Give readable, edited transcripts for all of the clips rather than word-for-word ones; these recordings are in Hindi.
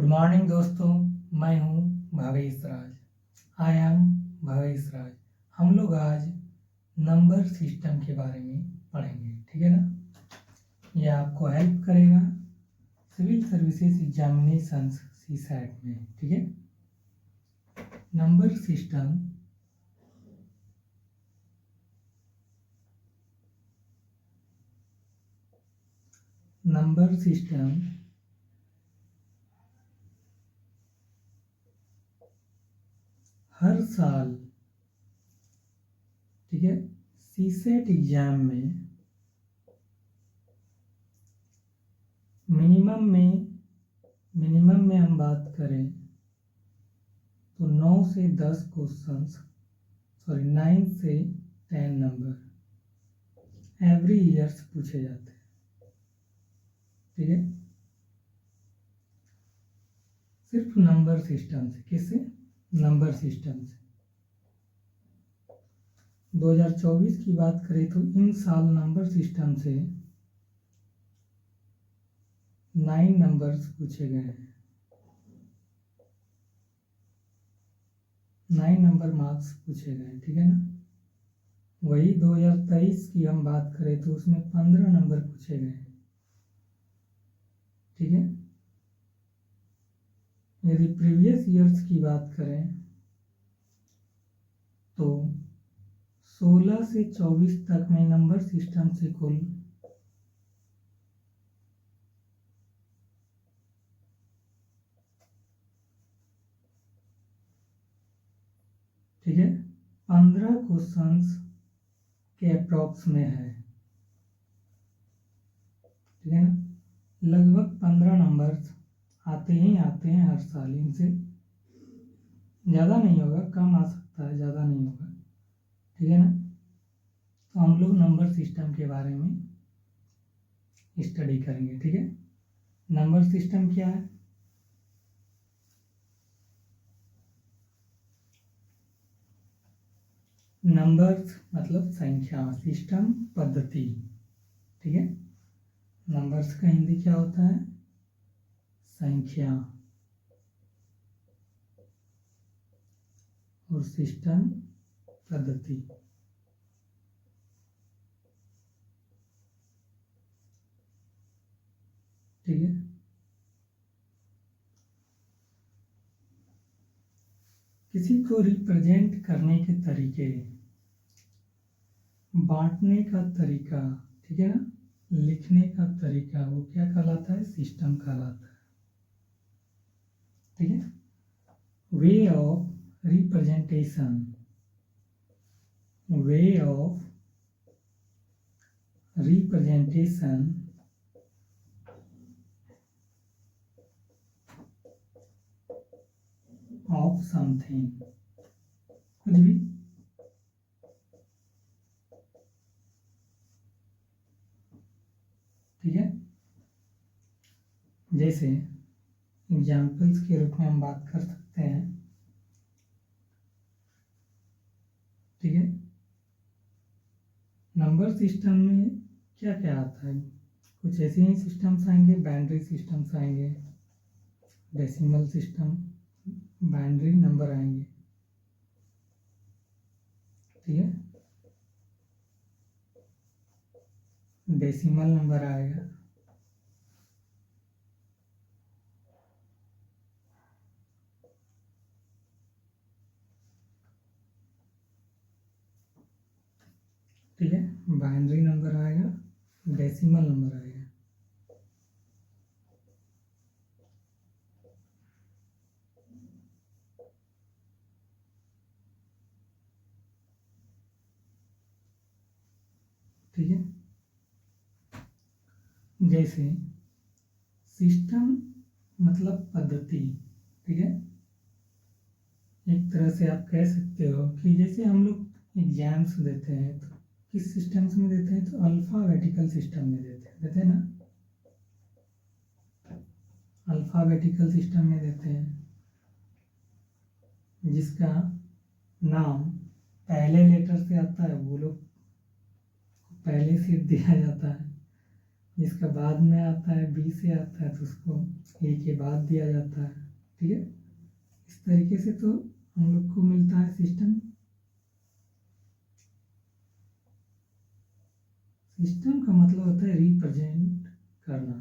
मॉर्निंग दोस्तों, मैं हूँ भावेश राज। आई एम भावेश राज। हम लोग आज नंबर सिस्टम के बारे में पढ़ेंगे, ठीक है ना। यह आपको हेल्प करेगा सिविल सर्विसेज एग्जामिनेशंस सीसैट में, ठीक है। नंबर सिस्टम हर साल, ठीक है, सीसेट एग्जाम में मिनिमम में हम बात करें तो 9 से 10 क्वेश्चंस, 9 से 10 नंबर एवरी ईयर्स पूछे जाते हैं, ठीक है। सिर्फ नंबर सिस्टम से। किससे? नंबर सिस्टम से। 2024 की बात करें तो इन साल नंबर सिस्टम से 9 नंबर्स पूछे गए हैं। 9 नंबर मार्क्स पूछे गए, ठीक है ना। वही 2023 की हम बात करें तो उसमें 15 नंबर पूछे गए, ठीक है। यदि प्रीवियस ईयर्स की बात करें तो 16 से 24 तक में नंबर सिस्टम से कुल 15 क्वेश्चंस के अप्रॉक्स में है, ठीक है ना। लगभग 15 नंबर्स आते हैं हर साल। इनसे ज़्यादा नहीं होगा, कम आ सकता है, ज़्यादा नहीं होगा, ठीक है ना। तो हम लोग नंबर सिस्टम के बारे में स्टडी करेंगे, ठीक है। नंबर सिस्टम क्या है? नंबर्स मतलब संख्या, सिस्टम पद्धति, ठीक है। नंबर्स का हिंदी क्या होता है? संख्या। और सिस्टम पद्धति, ठीक है। किसी को रिप्रेजेंट करने के तरीके, बांटने का तरीका, ठीक है ना, लिखने का तरीका, वो क्या कहलाता है? सिस्टम कहलाता है, ठीक है। Way of representation, way of representation of something, कुछ भी, ठीक है। जैसे एग्जाम्पल्स के रूप में हम बात कर सकते हैं, ठीक है। नंबर सिस्टम में क्या क्या आता है? कुछ ऐसे ही सिस्टम्स आएंगे, बाइनरी सिस्टम्स आएंगे, डेसिमल सिस्टम, बाइनरी नंबर आएंगे, ठीक है। डेसिमल नंबर आएगा, ठीक है। बाइनरी नंबर आएगा, डेसिमल नंबर आएगा, ठीक है। जैसे सिस्टम मतलब पद्धति, ठीक है। एक तरह से आप कह सकते हो कि जैसे हम लोग एग्जाम्स देते हैं तो किस सिस्टम्स में देते हैं? तो अल्फ़ाबेटिकल सिस्टम में देते हैं ना। अल्फ़ाबेटिकल सिस्टम में देते हैं, जिसका नाम पहले लेटर से आता है वो लोग पहले से दिया जाता है, जिसका बाद में आता है बी से आता है तो उसको ए के बाद दिया जाता है। ठीक है, इस तरीके से तो हम लोग को मिलता है सिस्टम। सिस्टम का मतलब होता है रिप्रेजेंट करना,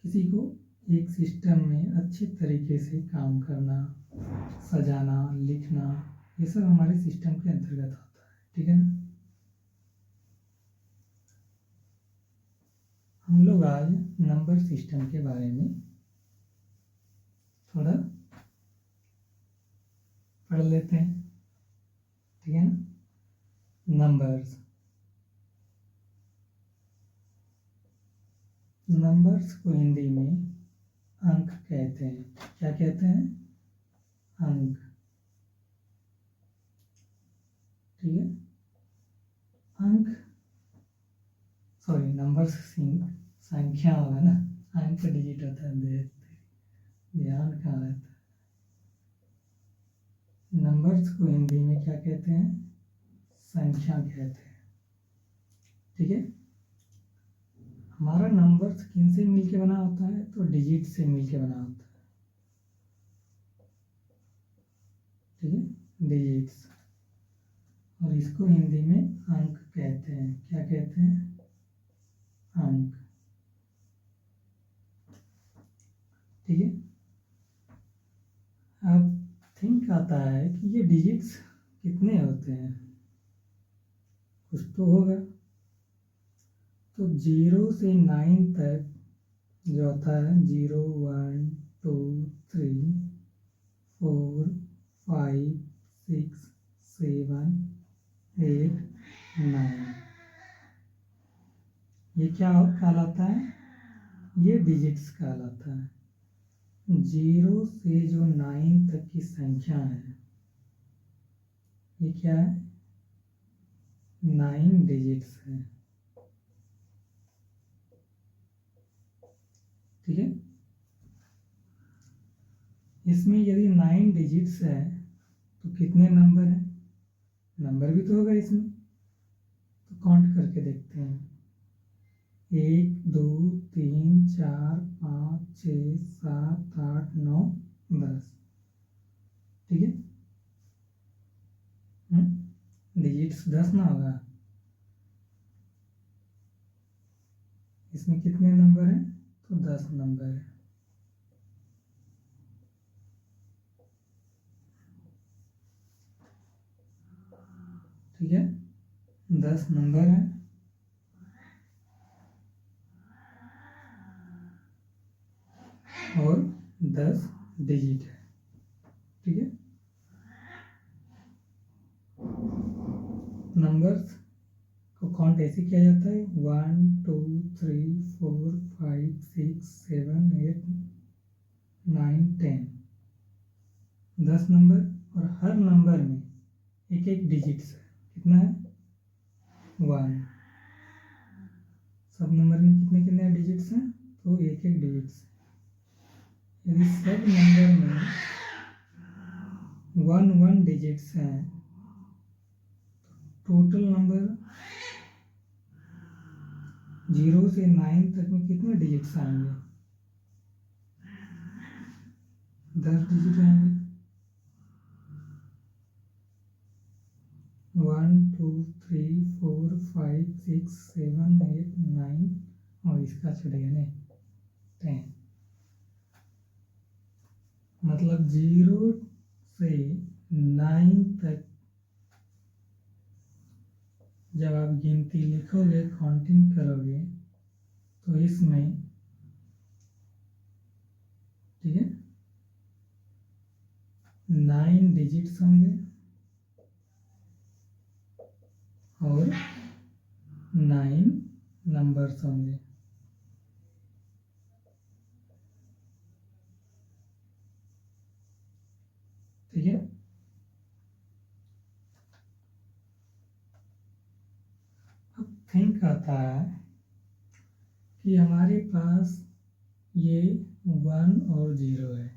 किसी को एक सिस्टम में अच्छे तरीके से काम करना, सजाना, लिखना, ये सब हमारे सिस्टम के अंतर्गत आता है। ठीक है ना। हम लोग आज नंबर सिस्टम के बारे में थोड़ा पढ़ लेते हैं। ठीक है ना। नंबर्स को हिंदी में अंक कहते हैं। क्या कहते हैं? अंक। ठीक है। अंक, सॉरी, नंबर्स संख्या होगा ना, अंक डिजिट होता है। ध्यान कहाँ रहता है। नंबर्स को हिंदी में क्या कहते हैं? संख्या कहते हैं। ठीक है। हमारा नंबर्स किन से मिलके बना होता है? तो डिजिट से मिलके बना होता है। ठीक है, डिजिट्स। और इसको हिंदी में अंक कहते हैं। क्या कहते हैं? अंक। ठीक है। अब थिंक आता है कि ये डिजिट्स कितने होते हैं, कुछ तो होगा। तो 0 से 9 तक जो होता है 0, 1, 2, 3, 4, 5, 6, 7, 8, 9, ये क्या कहलाता है? ये डिजिट्स कहलाता है। 0 से जो 9 तक की संख्या है, ये क्या है? 9 डिजिट्स है। ठीक है। इसमें यदि 9 डिजिट्स है तो कितने नंबर हैं? नंबर भी तो होगा इसमें, तो काउंट करके देखते हैं। 1, 2, 3, 4, 5, 6, 7, 8, 9, 10। ठीक है। डिजिट्स 10 ना होगा। इसमें कितने नंबर हैं? तो 10 नंबर है। ठीक है, 10 नंबर है और 10 डिजिट है। ठीक है। नंबर्स को काउंट ऐसे किया जाता है 1, 2, 3, 4, 5, 6, 7, 8, 9, 10। 10 नंबर, और हर नंबर में एक एक डिजिट्स है। कितना है? 1। सब नंबर में कितने कितने डिजिट्स हैं? तो एक एक डिजिट्स। यदि सब नंबर में 1 डिजिट्स हैं, टोटल नंबर 0 से 9 तक में कितने डिजिट्स आएंगे? 10 डिजिट आएंगे। 1, 2, 3, 4, 5, 6, 7, 8, 9, और इसका छुड़ेगा नहीं, 10। मतलब 0 से 9 तक जब आप गिनती लिखोगे, काउंटिंग करोगे, तो इसमें, ठीक है, 9 डिजिट्स होंगे और 9 नंबर्स होंगे। ठीक है। अब थिंक आता है कि हमारे पास ये 1 और 0 है,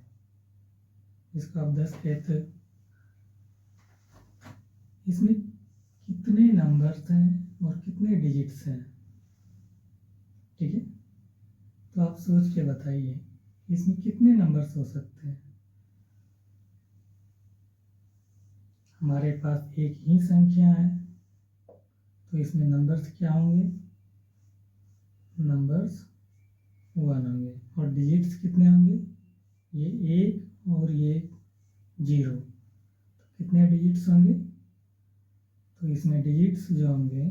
इसको आप 10 कहते हो। इसमें कितने नंबर्स हैं और कितने डिजिट्स हैं? ठीक है, तो आप सोच के बताइए इसमें कितने नंबर्स हो सकते हैं। हमारे पास एक ही संख्या है, तो इसमें नंबर्स क्या होंगे, नंबर्स 1 होंगे, और डिजिट्स कितने होंगे, ये 1 और ये 0, तो कितने डिजिट्स होंगे, तो इसमें डिजिट्स जो होंगे,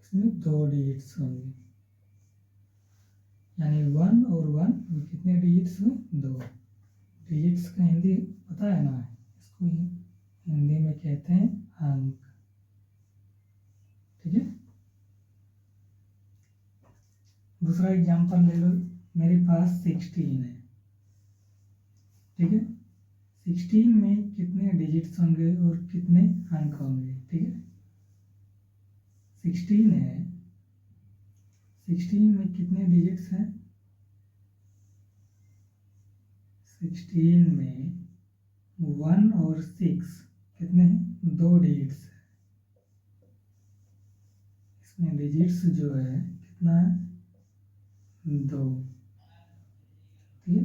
इसमें 2 डिजिट्स होंगे, यानी 1 और 1 कितने डिजिट्स हुए, 2 डिजिट्स का हिंदी पता है ना, इसको हिंदी में कहते हैं अंक। ठीक है, दूसरा एग्जांपल ले लो, मेरे पास 16 है। ठीक है, 16 में कितने डिजिट्स होंगे और कितने अंक होंगे। ठीक है, 16 है, 16 में कितने डिजिट्स हैं, 16 में 1 और 6 कितने हैं, 2 डिजिट्स है। इसमें डिजिट्स जो है कितना है, 2। ठीक है,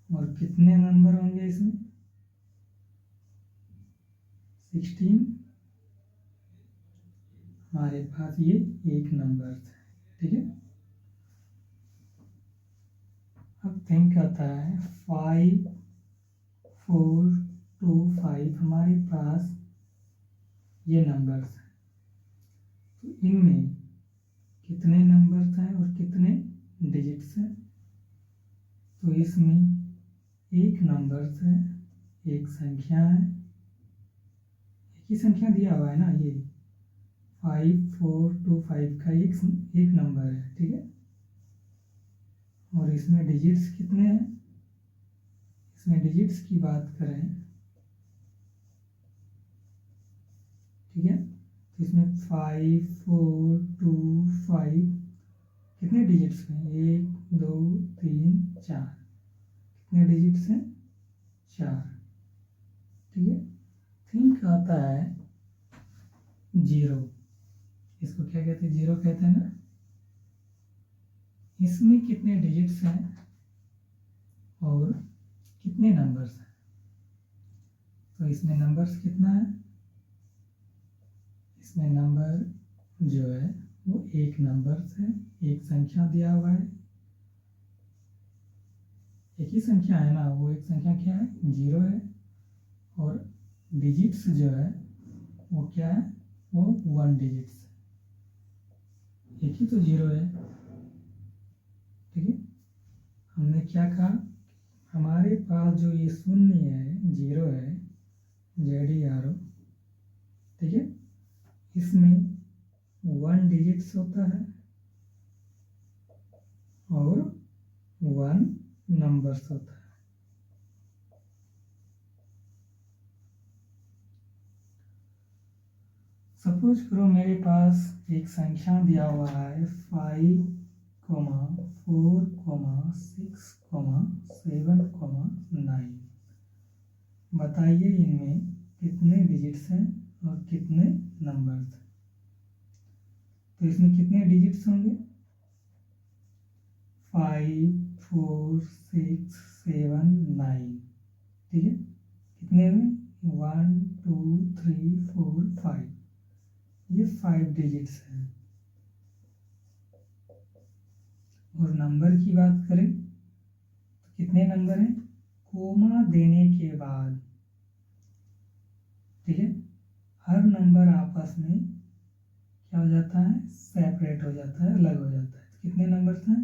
और कितने नंबर होंगे इसमें, 16 हमारे पास ये एक नंबर है। ठीक है, अब थिंक आता है 5 4 2 5 हमारे पास ये नंबर्स हैं, तो इनमें कितने नंबर्स हैं और कितने डिजिट्स हैं, तो इसमें एक नंबर्स है, एक संख्या है, एक ही संख्या दिया हुआ है ना, ये 5 4 2 5 का एक नंबर है। ठीक है, और इसमें डिजिट्स कितने हैं, इसमें डिजिट्स की बात करें, ठीक है, तो इसमें 5 4 2 5 कितने डिजिट्स हैं, 1 2 3 4, कितने डिजिट्स हैं, 4। ठीक है, थिंक आता है 0, इसको क्या कहते हैं, 0 कहते हैं ना, इसमें कितने डिजिट्स हैं और कितने नंबर्स हैं, तो इसमें नंबर्स कितना है, इसमें नंबर जो है वो एक नंबर है, एक संख्या दिया हुआ है, एक ही संख्या है ना, वो एक संख्या क्या है, 0 है, और डिजिट्स जो है वो क्या है, वो 1 डिजिट्स, एक ही तो 0 है। ठीक है, हमने क्या कहा, हमारे पास जो ये शून्य है, 0 है, ZERO, ठीक है, इसमें 1 डिजिट्स होता है और 1 नंबर्स होता है। सपोज करो मेरे पास एक संख्या दिया हुआ है 5 4 6 7 9, बताइए इनमें कितने डिजिट्स हैं और कितने नंबर्स हैं, तो इसमें कितने डिजिट्स होंगे, 5 4 6 7 9। ठीक है, कितने हुए, 1 2 3 4 5, ये 5 डिजिट्स हैं। और नंबर की बात करें तो कितने नंबर हैं, कोमा देने के बाद, ठीक है, हर नंबर आपस में क्या हो जाता है, सेपरेट हो जाता है, अलग हो जाता है। तो कितने नंबर्स हैं,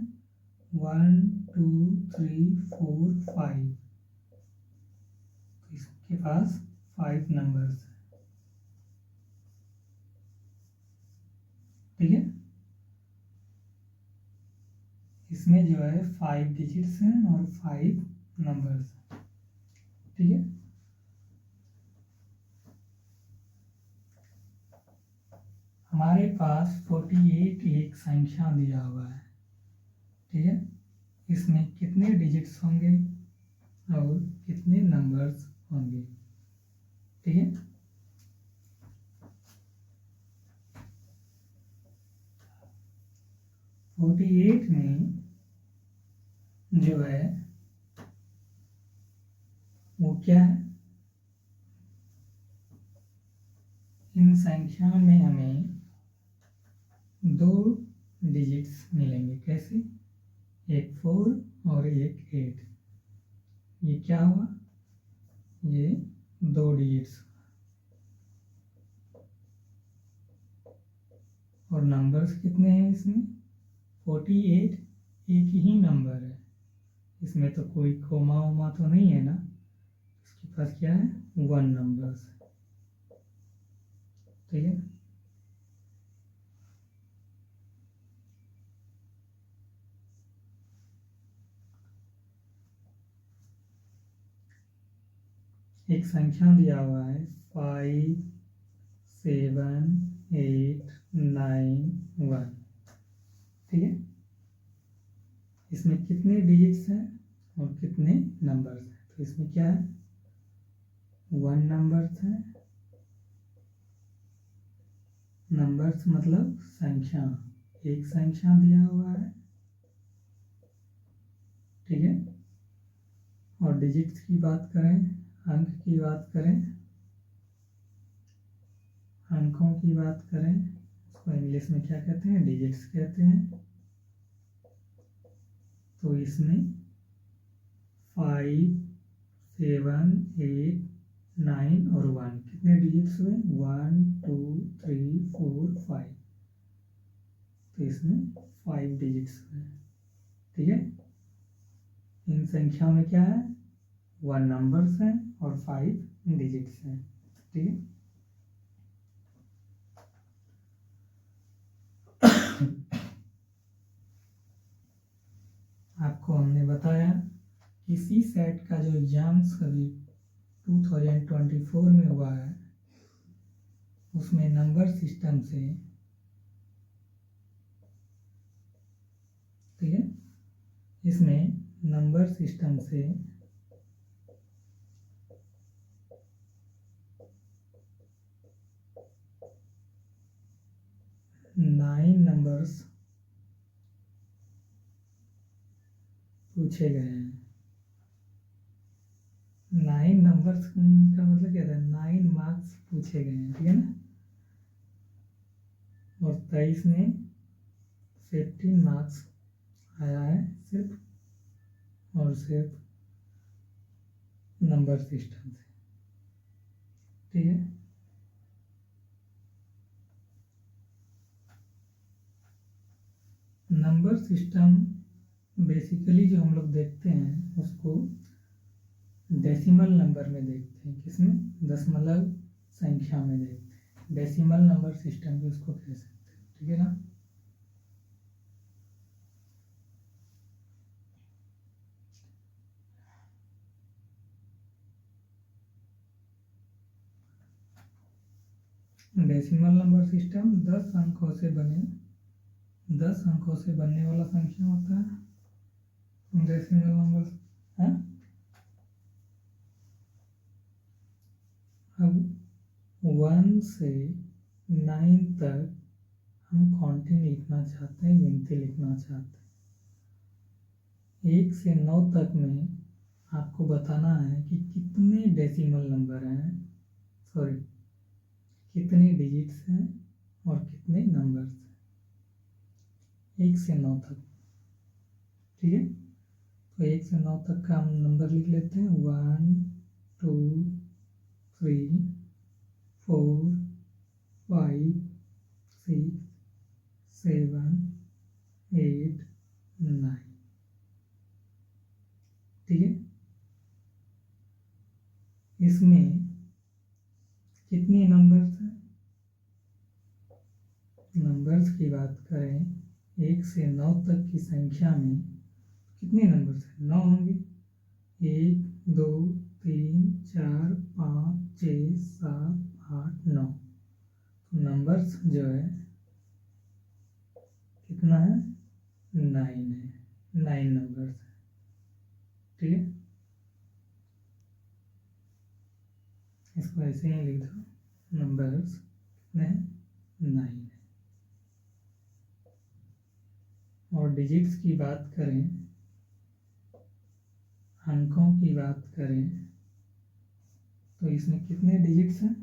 1 2 3 4 5, तो इसके पास 5 नंबर्स हैं। ठीक है, इसमें जो है 5 डिजिट्स हैं और 5 नंबर्स हैं। ठीक है, हमारे पास 48 एक संख्या दिया हुआ है। ठीक है, इसमें कितने डिजिट्स होंगे और कितने नंबर्स होंगे। ठीक है, जो है वो क्या है, इन संख्या में हमें 2 डिजिट्स मिलेंगे। कैसे? एक 4 और एक 8। ये क्या हुआ? ये 2 डिजिट्स। और नंबर्स कितने हैं इसमें? 48 एक ही नंबर है, इसमें तो कोई कोमा वोमा तो नहीं है ना। इसके पास क्या है? 1 नंबर्स। ठीक है। एक संख्या दिया हुआ है 5 7 8 9 1। ठीक है। इसमें कितने डिजिट्स हैं और कितने नंबर्स हैं? तो इसमें क्या है? 1 नंबर्स है। नंबर्स मतलब संख्या, एक संख्या दिया हुआ है। ठीक है। और डिजिट्स की बात करें, अंक की बात करें, अंकों की बात करें, उसको इंग्लिश में क्या कहते हैं? डिजिट्स कहते हैं। तो इसमें 5 7 8 9 और 1 कितने डिजिट्स हुए? 1 2 3 4 5। तो इसमें 5 डिजिट्स हुए। ठीक है। इन संख्या में क्या है? 1 नंबर्स हैं और 5 डिजिट्स हैं। ठीक है। आपको हमने बताया कि सी सेट का जो एग्जाम्स अभी 2024 में हुआ है उसमें नंबर सिस्टम से, ठीक है, इसमें नंबर सिस्टम से 9 नंबर्स पूछे गए हैं। 9 नंबर्स का मतलब क्या था? 9 मार्क्स पूछे गए हैं। ठीक है ना। और 23 में 15 मार्क्स आया है सिर्फ और सिर्फ नंबर सिस्टम से। ठीक है। नंबर सिस्टम बेसिकली जो हम लोग देखते हैं उसको डेसिमल नंबर में देखते हैं। किसमें? दशमलव संख्या में देखते हैं। डेसिमल नंबर सिस्टम भी उसको कह सकते हैं। ठीक है ना। डेसिमल नंबर सिस्टम 10 अंकों से बनने वाला संख्या होता है डेसिमल नंबर। है अब 1 से 9 तक हम काउंटिंग लिखना चाहते हैं, गिनती लिखना चाहते हैं। 1 से 9 तक में आपको बताना है कि कितने डेसिमल नंबर हैं, सॉरी कितने डिजिट्स हैं और कितने नंबर्स हैं 1 से 9 तक। ठीक है। तो 1 से 9 तक का हम नंबर लिख लेते हैं। 1 2 3 4 5 6 7 8 9। ठीक है। इसमें कितने नंबर्स हैं? नंबर्स की बात करें 1 से 9 तक की संख्या में कितने नंबर्स हैं? 9 होंगे। 1 2 3 4 5 6 7 8 9। तो नंबर्स जो है कितना है? 9 है। 9 नंबर्स है। ठीक है। इसको ऐसे ही लिख दो, नंबर्स कितने हैं? 9 है। और डिजिट्स की बात करें अंकों की बात करें तो इसमें कितने डिजिट्स हैं?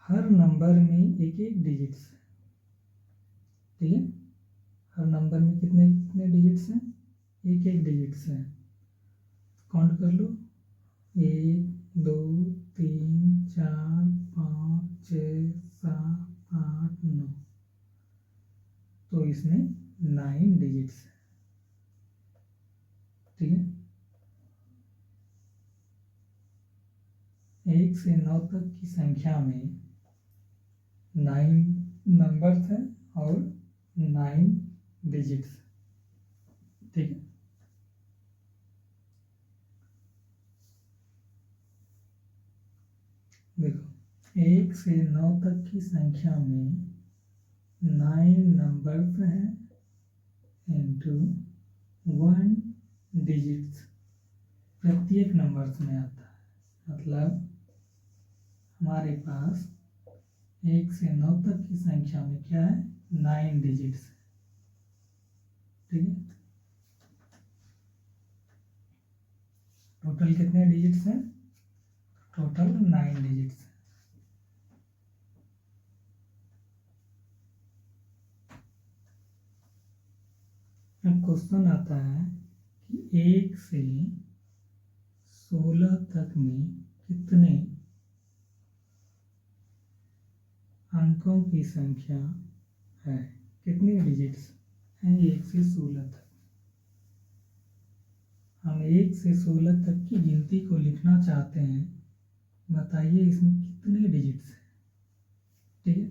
हर नंबर में एक एक डिजिट्स है, ठीक है। हर नंबर में कितने कितने डिजिट्स हैं? एक एक डिजिट्स हैं। काउंट कर लो, 1 2 3 4 5 6 7 8 9, तो इसमें 9 डिजिट्स है, ठीक है। 1 से 9 तक की संख्या में 9 नंबर्स हैं और 9 डिजिट्स, ठीक है। देखो, 1 से 9 तक की संख्या में 9 नंबर्स हैं इंटू 1 डिजिट्स प्रत्येक नंबर्स में आता है। मतलब हमारे पास 1 से 9 तक की संख्या में क्या है? 9 डिजिट्स, ठीक है। टोटल कितने डिजिट्स हैं? Total 9 digits. अब क्वेश्चन आता है कि 1 से 16 तक में कितने अंकों की संख्या है? कितने डिजिट्स हैं 1 से 16 तक? हम 1 से 16 तक की गिनती को लिखना चाहते हैं, बताइए इसमें कितने डिजिट्स हैं, ठीक है।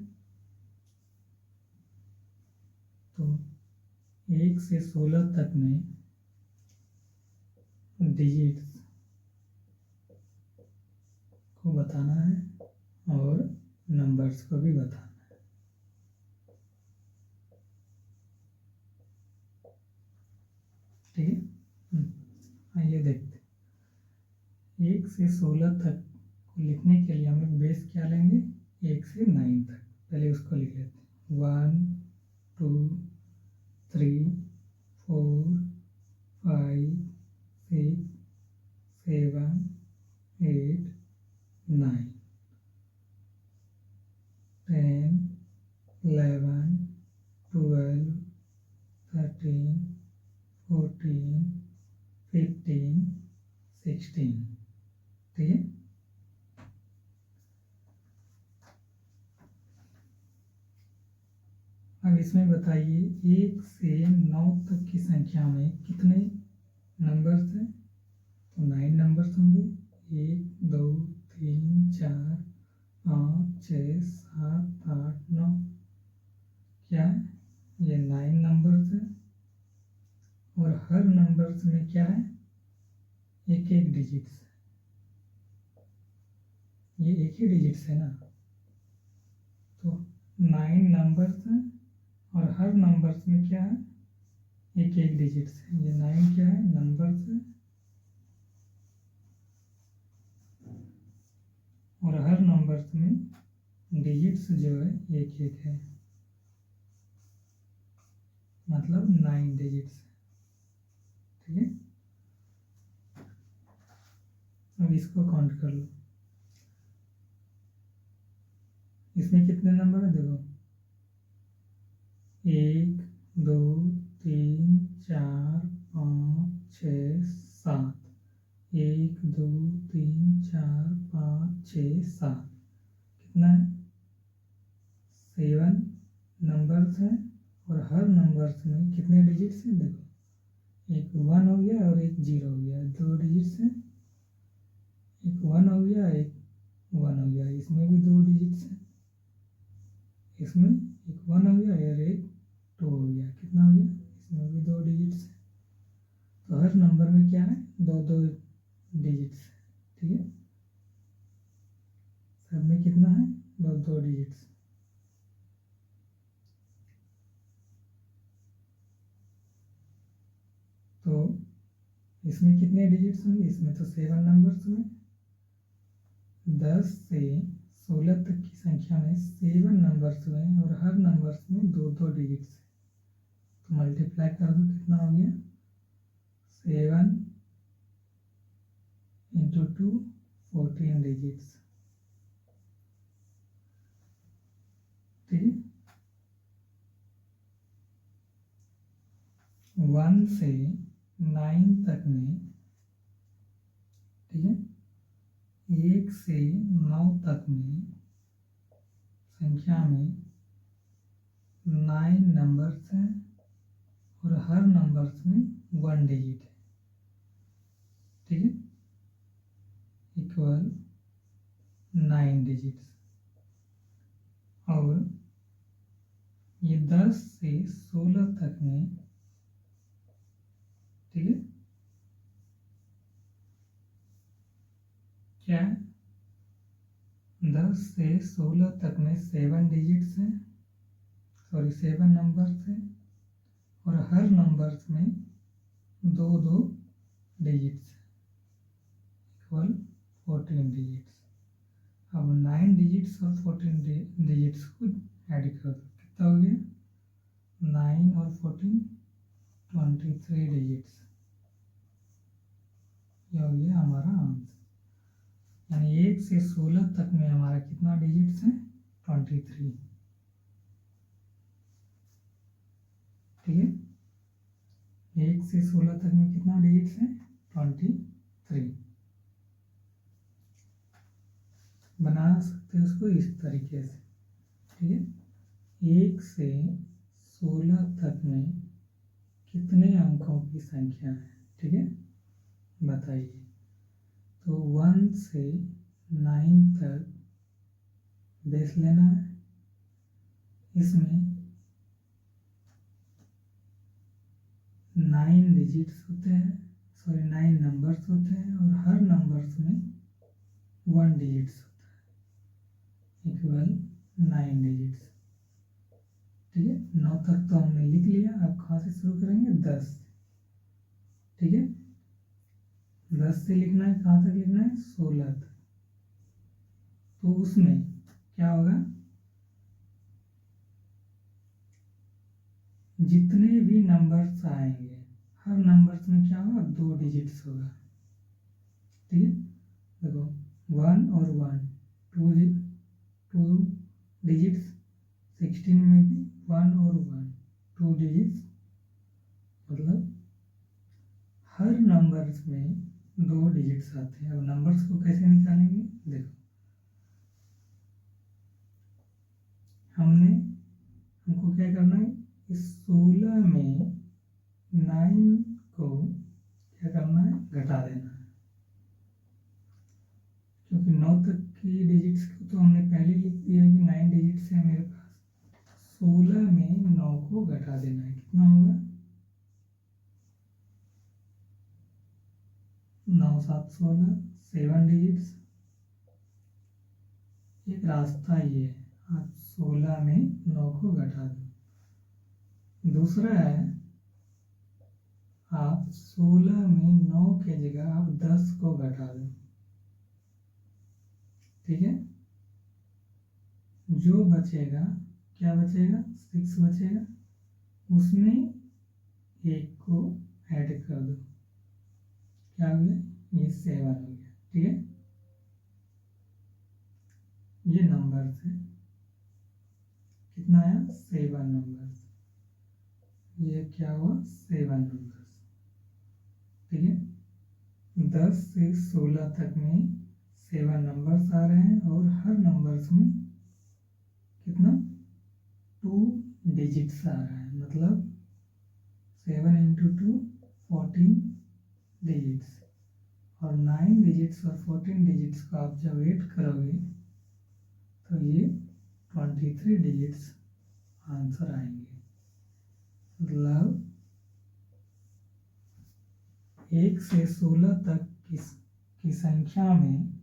तो 1 से 16 तक में डिजिट्स को बताना है और नंबर्स को भी बताना है, ठीक है। आइए देखते हैं। 1 से 16 तक को लिखने के लिए हम लोग बेस क्या लेंगे? 1 से 9 तक। पहले उसको लिख लेते हैं। 1 2 3 4 5 6 7 8 9 10 11 12 13 14 15 16, ठीक है। अब इसमें बताइए 1 से 9 तक की संख्या में कितने नंबर्स हैं? तो 9 नंबर्स होंगे। 1 2 3 4 5 6 7 8 9, क्या है? ये 9 नंबर्स हैं और हर नंबर्स में क्या है? एक एक डिजिट्स। ये एक ही डिजिट्स है ना, तो 9 नंबर्स हैं और हर नंबर्स में क्या है? एक एक डिजिट्स है। ये 9 क्या है? नंबर्स है और हर नंबर्स में डिजिट्स जो है एक एक है, मतलब 9 डिजिट्स, ठीक है। अब इसको काउंट कर लो, इसमें कितने नंबर है? देखो, 1 2 3 4 5 6 7, 1 2 3 4 5 6 7, कितना है? 7 नंबर्स हैं और हर नंबर्स में कितने डिजिट्स हैं? देखो, एक 1 हो गया और एक 0 हो गया, 2 डिजिट्स हैं। एक 1 हो गया, एक 1 हो गया, इसमें भी 2 डिजिट्स हैं। इसमें एक 1 हो गया और एक 2 हो गया, कितना हो गया? इसमें भी 2 डिजिट्स हैं। तो हर नंबर में क्या है? 2 डिजिट्स, ठीक है। सब में कितना है? 2 डिजिट्स। तो इसमें कितने डिजिट्स होंगे? इसमें तो 7 नंबर्स हुए। 10 से 16 तक की संख्या में 7 नंबर्स हुए और हर नंबर्स में 2 डिजिट्स है। तो मल्टीप्लाई कर दो, कितना हो गया? 7 into 2 14 डिजिट्स, ठीक है। 1 से 9 तक में, ठीक है, 1 से 9 तक में संख्या में 9 नंबर्स हैं और हर नंबर्स में 1 डिजिट है, ठीक है, इक्वल 9 डिजिट्स। और ये 10 से 16 तक में, ठीक है, क्या है, 10 से 16 तक में 7 डिजिट्स हैं, सॉरी 7 नंबर्स हैं और हर नंबर्स में 2 डिजिट्स इक्वल 14 डिजिट्स। अब 9 डिजिट्स और 14 डिजिट्स को ऐड कर दो, कितना हो गया, 9 और 14 23 डिजिट्स। यह हो गया हमारा आंसर। यानी 1 से 16 तक में हमारा कितना डिजिट्स है, 23, ठीक है। 1 से 16 तक में कितना डिजिट्स है, 23। बना सकते हैं उसको इस तरीके से, ठीक है। 1 से 16 तक में कितने अंकों की संख्या है, ठीक है, बताइए। तो 1 से 9 तक बेस लेना है, इसमें 9 डिजिट्स होते हैं, सॉरी 9 नंबर्स होते हैं और हर नंबर्स में 1 डिजिट्स होता है, इक्वल 9 डिजिट्स, ठीक है। 9 तक तो हमने लिख लिया, अब कहाँ से शुरू करेंगे, 10 से, ठीक है। 10 से लिखना है, कहाँ तक लिखना है, 16 तक। तो उसमें क्या होगा, जितने भी नंबर्स आएंगे हर नंबर्स में क्या होगा, 2 डिजिट्स होगा, ठीक है। देखो 1 और 1 2 डिजिट्स, 16 में भी 1 और 1 2 डिजिट्स, मतलब हर नंबर्स में 2 डिजिट्स आते हैं। अब नंबर्स को कैसे निकालेंगे, देखो हमको क्या करना है, इस 16 में 9 को क्या करना है, घटा देना है, क्योंकि 9 तक की डिजिट्स को तो हमने पहले लिख दिया कि 9 डिजिट्स है मेरे पास। 16 में 9 को घटा देना है, कितना होगा, 9 7 16, 7 डिजिट्स। एक रास्ता ये है, आप 16 में 9 को घटा दो। दूसरा है, आप 16 में 9 के जगह आप 10 को घटा दो, ठीक है। जो बचेगा, क्या बचेगा, 6 बचेगा, उसमें 1 को ऐड कर दो, क्या हो गया, ये 7 हो गया, ठीक है। ये नंबर्स है, कितना आया, 7 नंबर्स, ये क्या हुआ, 7 नंबर्स, ठीक है। 10 से 16 तक में 7 नंबर्स आ रहे हैं और हर नंबर्स में कितना, 2 डिजिट्स आ रहा है, मतलब 7 into 2 14 डिजिट्स। और 9 डिजिट्स और 14 डिजिट्स को आप जब ऐड करोगे तो ये 23 डिजिट्स आंसर आएंगे। मतलब 1 से 16 तक की संख्या में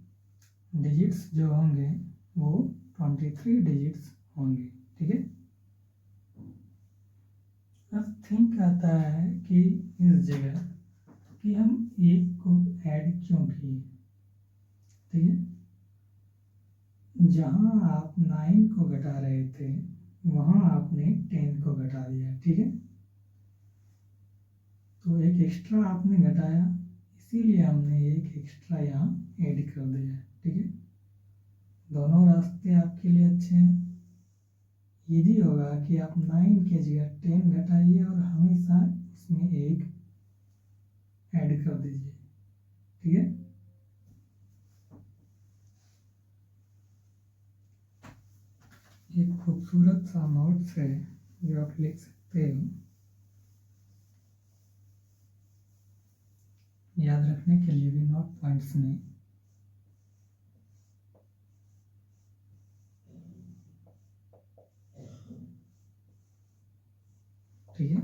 डिजिट्स जो होंगे वो 23 डिजिट्स होंगे, ठीक है। अब थिंक आता है कि इस जगह कि हम 1 को ऐड क्यों किए, ठीक है। जहां आप 9 को घटा रहे थे वहां आपने 10 को घटा दिया, ठीक है। तो एक एक्स्ट्रा आपने घटाया, इसीलिए हमने एक एक्स्ट्रा यहाँ ऐड कर दिया है। ठीक है, दोनों रास्ते आपके लिए अच्छे हैं। इजी होगा कि आप 9 के जगह 10 घटाइए और हमेशा उसमें एक ऐड कर दीजिए। ठीक है, एक खूबसूरत सा नोट्स है जो आप लिख सकते हो, याद रखने के लिए भी नोट पॉइंट्स में। ठीक है,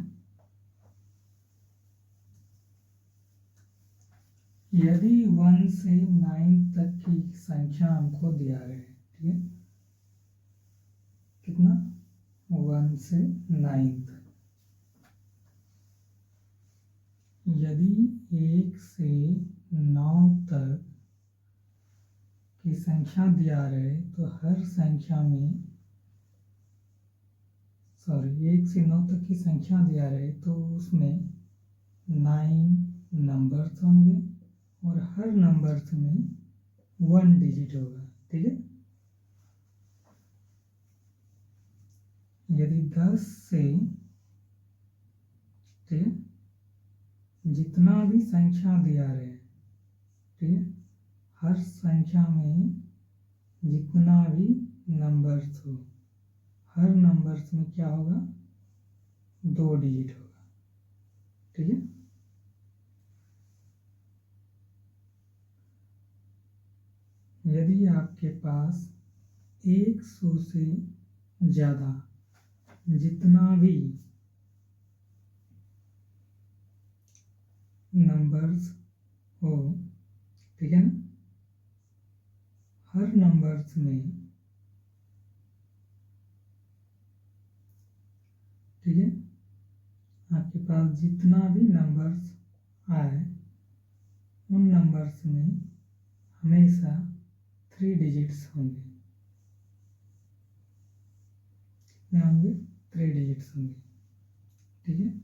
यदि 1 से 9 तक की संख्या हमको दिया गया है, ठीक है, कितना, 1 से 9 तक, यदि 1 से 9 तक की संख्या दिया रहे तो हर संख्या में, सॉरी 1 से 9 तक की संख्या दिया रहे तो उसमें 9 नंबर्स होंगे और हर नंबर्स में 1 डिजिट होगा। ठीक है, यदि 10 से, ठीक है, जितना भी संख्या दिया रहे, ठीक है, हर संख्या में जितना भी नंबर्स हो, हर नंबर्स में क्या होगा, 2 डिजिट होगा। ठीक है, यदि आपके पास 100 से ज़्यादा जितना भी नंबर्स हो, ठीक है ना, हर नंबर्स में, ठीक है, आपके पास जितना भी नंबर्स आए उन नंबर्स में हमेशा 3 डिजिट्स होंगे। कितने होंगे, 3 डिजिट्स होंगे। ठीक है,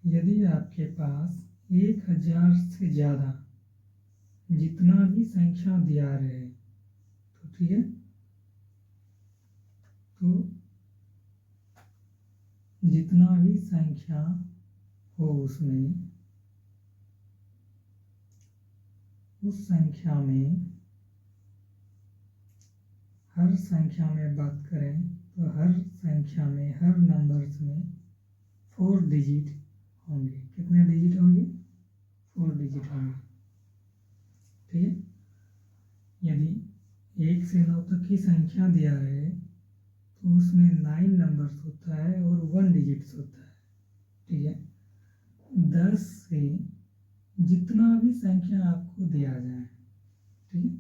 यदि आपके पास 1000 से ज़्यादा जितना भी संख्या दिया रहे, तो ठीक है, तो जितना भी संख्या हो उसमें, उस संख्या में, हर संख्या में बात करें तो हर संख्या में, हर नंबर्स में 4 डिजिट होंगे। कितने डिजिट होंगे, 4 डिजिट होंगे। ठीक है, यदि 1 से 9 तक की संख्या दिया है तो उसमें 9 नंबर्स होता है और 1 डिजिट्स होता है। ठीक है, 10 से जितना भी संख्या आपको दिया जाए, ठीक है,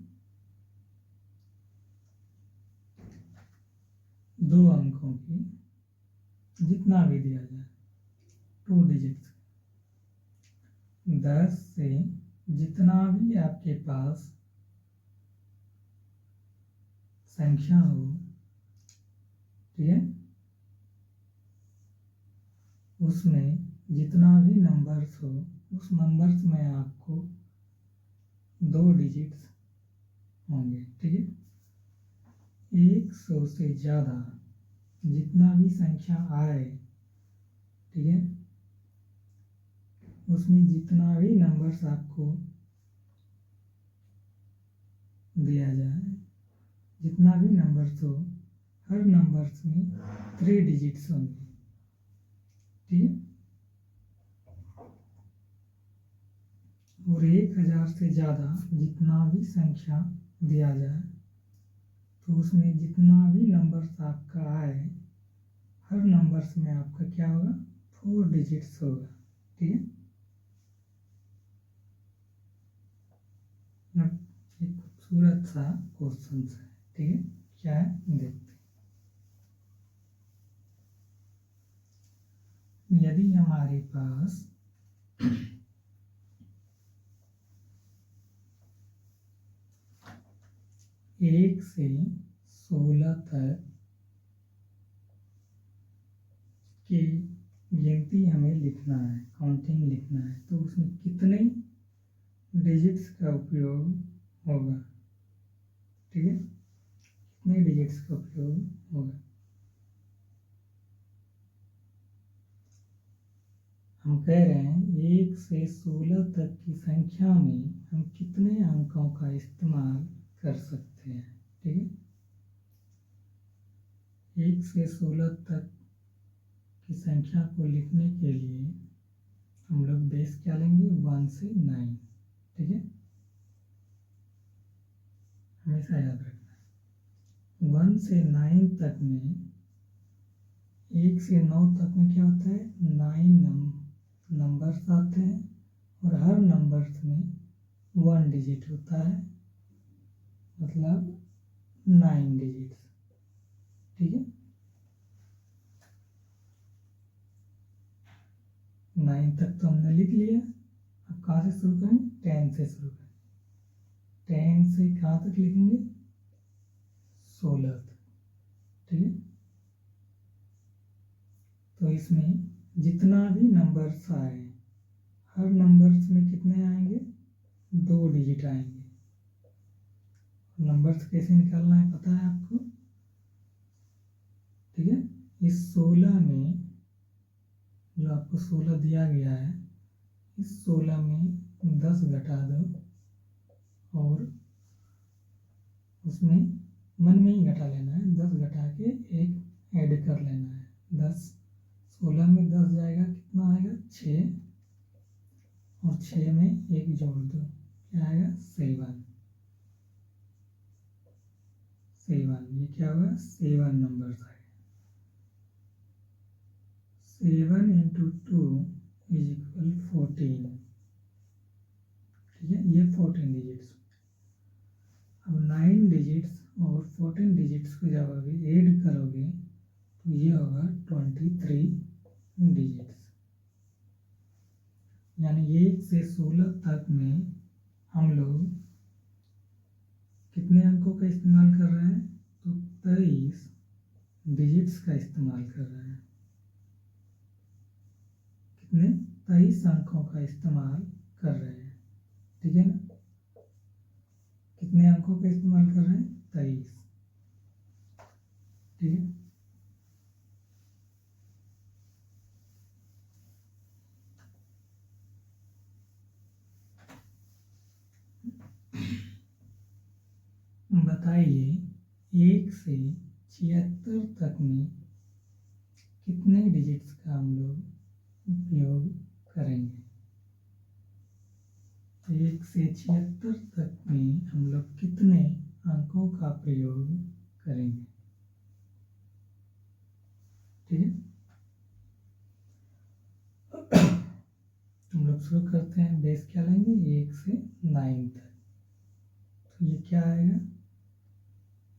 2 अंकों की जितना भी दिया जाए, 2 डिजिट्स, 10 से जितना भी आपके पास संख्या हो, ठीक है, उसमें जितना भी नंबर्स हो उस नंबर्स में आपको 2 डिजिट्स होंगे। ठीक है, 100 से ज़्यादा जितना भी संख्या आए, ठीक है, उसमें जितना भी नंबर्स आपको दिया जाए, जितना भी नंबर्स हो, हर नंबर्स में 3 डिजिट्स होंगे। ठीक है, और 1000 से ज़्यादा जितना भी संख्या दिया जाए तो उसमें जितना भी नंबर्स आपका आए, हर नंबर्स में आपका क्या होगा, 4 डिजिट्स होगा। ठीक है, अब एक खूबसूरत सा क्वेश्चन है। ठीक है, क्या है देखते हैं। यदि हमारे पास 1 से 16 तक के गिनती हमें लिखना है, काउंटिंग लिखना है, तो उसमें कितने डिजिट्स का उपयोग होगा, ठीक है, कितने डिजिट्स का उपयोग होगा। हम कह रहे हैं 1 से 16 तक की संख्या में हम कितने अंकों का इस्तेमाल कर सकते हैं, ठीक है। 1 से 16 तक की संख्या को लिखने के लिए हम लोग बेस क्या लेंगे, 1 से 9, ठीक है, हमेशा याद रखना है। 1 से 9 तक में, 1 से 9 तक में क्या होता है, 9 नंबर्स आते हैं और हर नंबर्स में 1 डिजिट होता है, मतलब 9 डिजिट्स, ठीक है। 9 तक तो हमने लिख लिया। अब कहाँ से शुरू करें, 10 से शुरू करें। 10 से कहाँ तक लिखेंगे, 16 तक, ठीक है। तो इसमें जितना भी नंबर्स आए, हर नंबर्स में कितने आएंगे, 2 डिजिट आएंगे। नंबर्स कैसे निकालना है पता है आपको, ठीक है। इस 16 में, जो आपको 16 दिया गया है, इस 16 में 10 घटा दो और उसमें मन में ही घटा लेना है, 10 घटा के 1 ऐड कर लेना है। 10, 16 में 10 जाएगा, कितना आएगा, 6, और 6 में 1 जोड़ दो, क्या आएगा, 7। ये क्या होगा, 7 नंबर्स आएगा। 7 × 2 = 14, ठीक है, ये 14 डिजिट्स। अब 9 डिजिट्स और 14 डिजिट्स को जब अभी ऐड करोगे तो ये होगा 23 डिजिट्स। यानी 1 से 16 तक में हम लोग कितने अंकों का इस्तेमाल कर रहे हैं, तो 23 डिजिट्स का इस्तेमाल कर रहे हैं। कितने, 23 अंकों का इस्तेमाल कर रहे हैं, ठीक है ना। कितने अंकों का इस्तेमाल कर रहे हैं, 23, ठीक है। बताइए 1 से 76 तक में कितने डिजिट्स का हम लोग उपयोग करेंगे। 1 से 76 तक में हम लोग कितने अंकों का प्रयोग करेंगे, ठीक है। हम लोग शुरू करते हैं, बेस क्या लेंगे, 1 से 9 तक। तो ये क्या आएगा,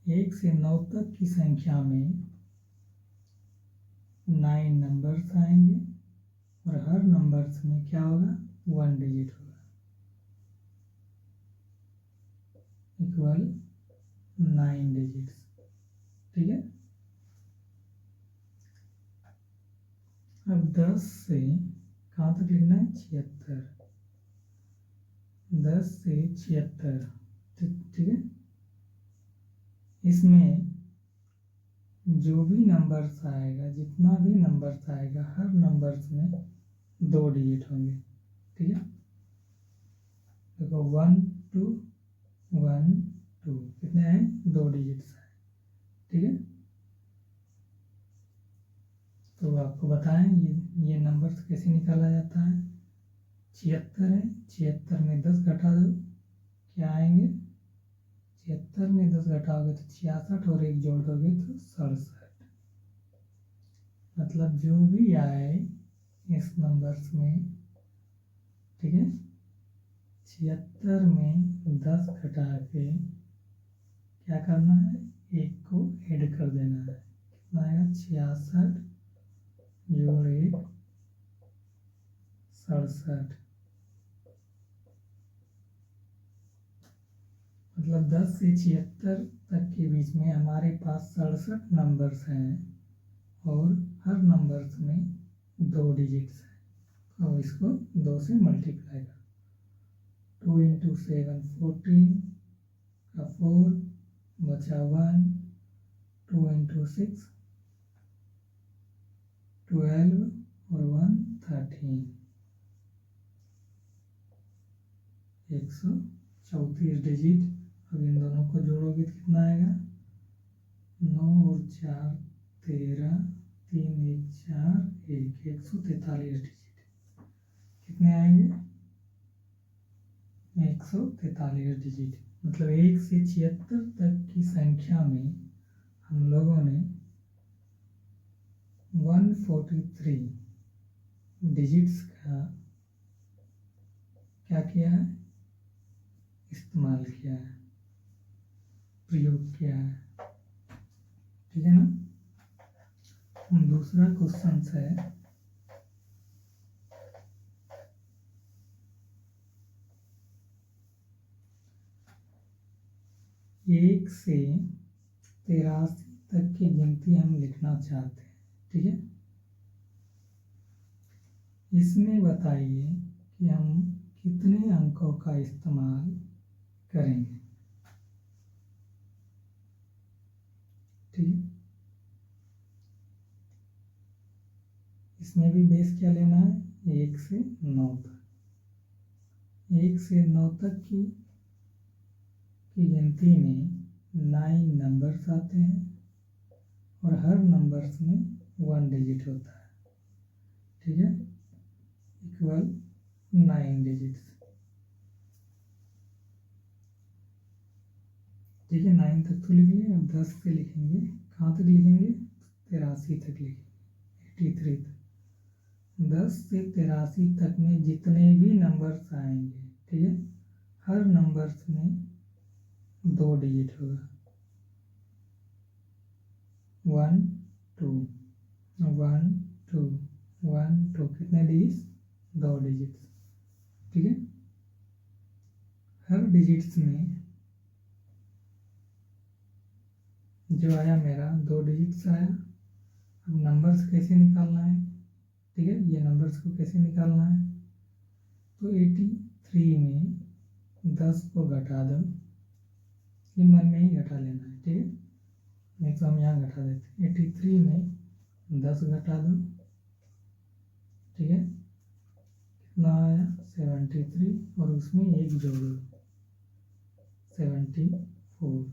1 से 9 तक की संख्या में 9 नंबर्स आएंगे और हर नंबर्स में क्या होगा, 1 डिजिट होगा, इक्वल 9 डिजिट्स, ठीक है। अब 10 से कहाँ तक लिखना है, 76, 10 से 76, ठीक है। इसमें जो भी नंबर्स आएगा, जितना भी नंबर्स आएगा, हर नंबर्स में 2 डिजिट होंगे, ठीक है। देखो 1 2 1 2 कितने आए, 2 डिजिट्स आए, ठीक है। तो आपको बताएं ये नंबर्स कैसे निकाला जाता है। 76 है, 76 में 10 घटा दो, क्या आएंगे, 76 में 10 घटाओगे तो 66 और 1 जोड़ दोगे तो 67। मतलब जो भी आए इस नंबर्स में, ठीक है, 76 में 10 घटा के क्या करना है, 1 को ऐड कर देना है, कितना आएगा, 66 जोड़ 1 67। मतलब 10 से 76 तक के बीच में हमारे पास 67 नंबर्स हैं और हर नंबर्स में 2 डिजिट्स है और इसको 2 से मल्टीप्लाई कर। 2 × 7 14 का 4 बचा 1, 2 × 6 12 और 1 13, 134 डिजिट। अब इन दोनों को जोड़ोगे तो कितना आएगा? 9 और 4 13, 3 1 4 1, 143 डिजिट। कितने आएंगे? 143 डिजिट। मतलब 1 से 76 तक की संख्या में हम लोगों ने 143 डिजिट्स का क्या किया है? इस्तेमाल किया है, प्रयोग किया है। ठीक है ना। दूसरा क्वेश्चन है, एक से 83 तक की गिनती हम लिखना चाहते हैं। ठीक है, इसमें बताइए कि हम कितने अंकों का इस्तेमाल करेंगे। ठीक है, इसमें भी बेस क्या लेना है? 1 से 9 तक। 1 से 9 तक की गिनती में 9 नंबर्स आते हैं और हर नंबर्स में 1 डिजिट होता है। ठीक है, इक्वल 9 डिजिट्स। ठीक है, 9 तक तो लिख लिए। अब 10 से लिखेंगे। कहाँ तक लिखेंगे? 83 तक लिखेंगे, 83 तक। 10 से 83 तक में जितने भी नंबर्स आएंगे, ठीक है, हर नंबर्स में 2 डिजिट होगा। 1 2 1 2 1 2, कितने डिजिट्स? 2 डिजिट्स। ठीक है, हर डिजिट्स में जो आया मेरा 2 डिजिट्स आया। अब नंबर्स कैसे निकालना है? ठीक है, ये नंबर्स को कैसे निकालना है? तो 83 में 10 को घटा दो। ये मन में ही घटा लेना है। ठीक है, नहीं तो हम यहाँ घटा देते हैं। 83 में 10 घटा दो। ठीक है, कितना आया? 73, और उसमें 1 जोड़ो, 74।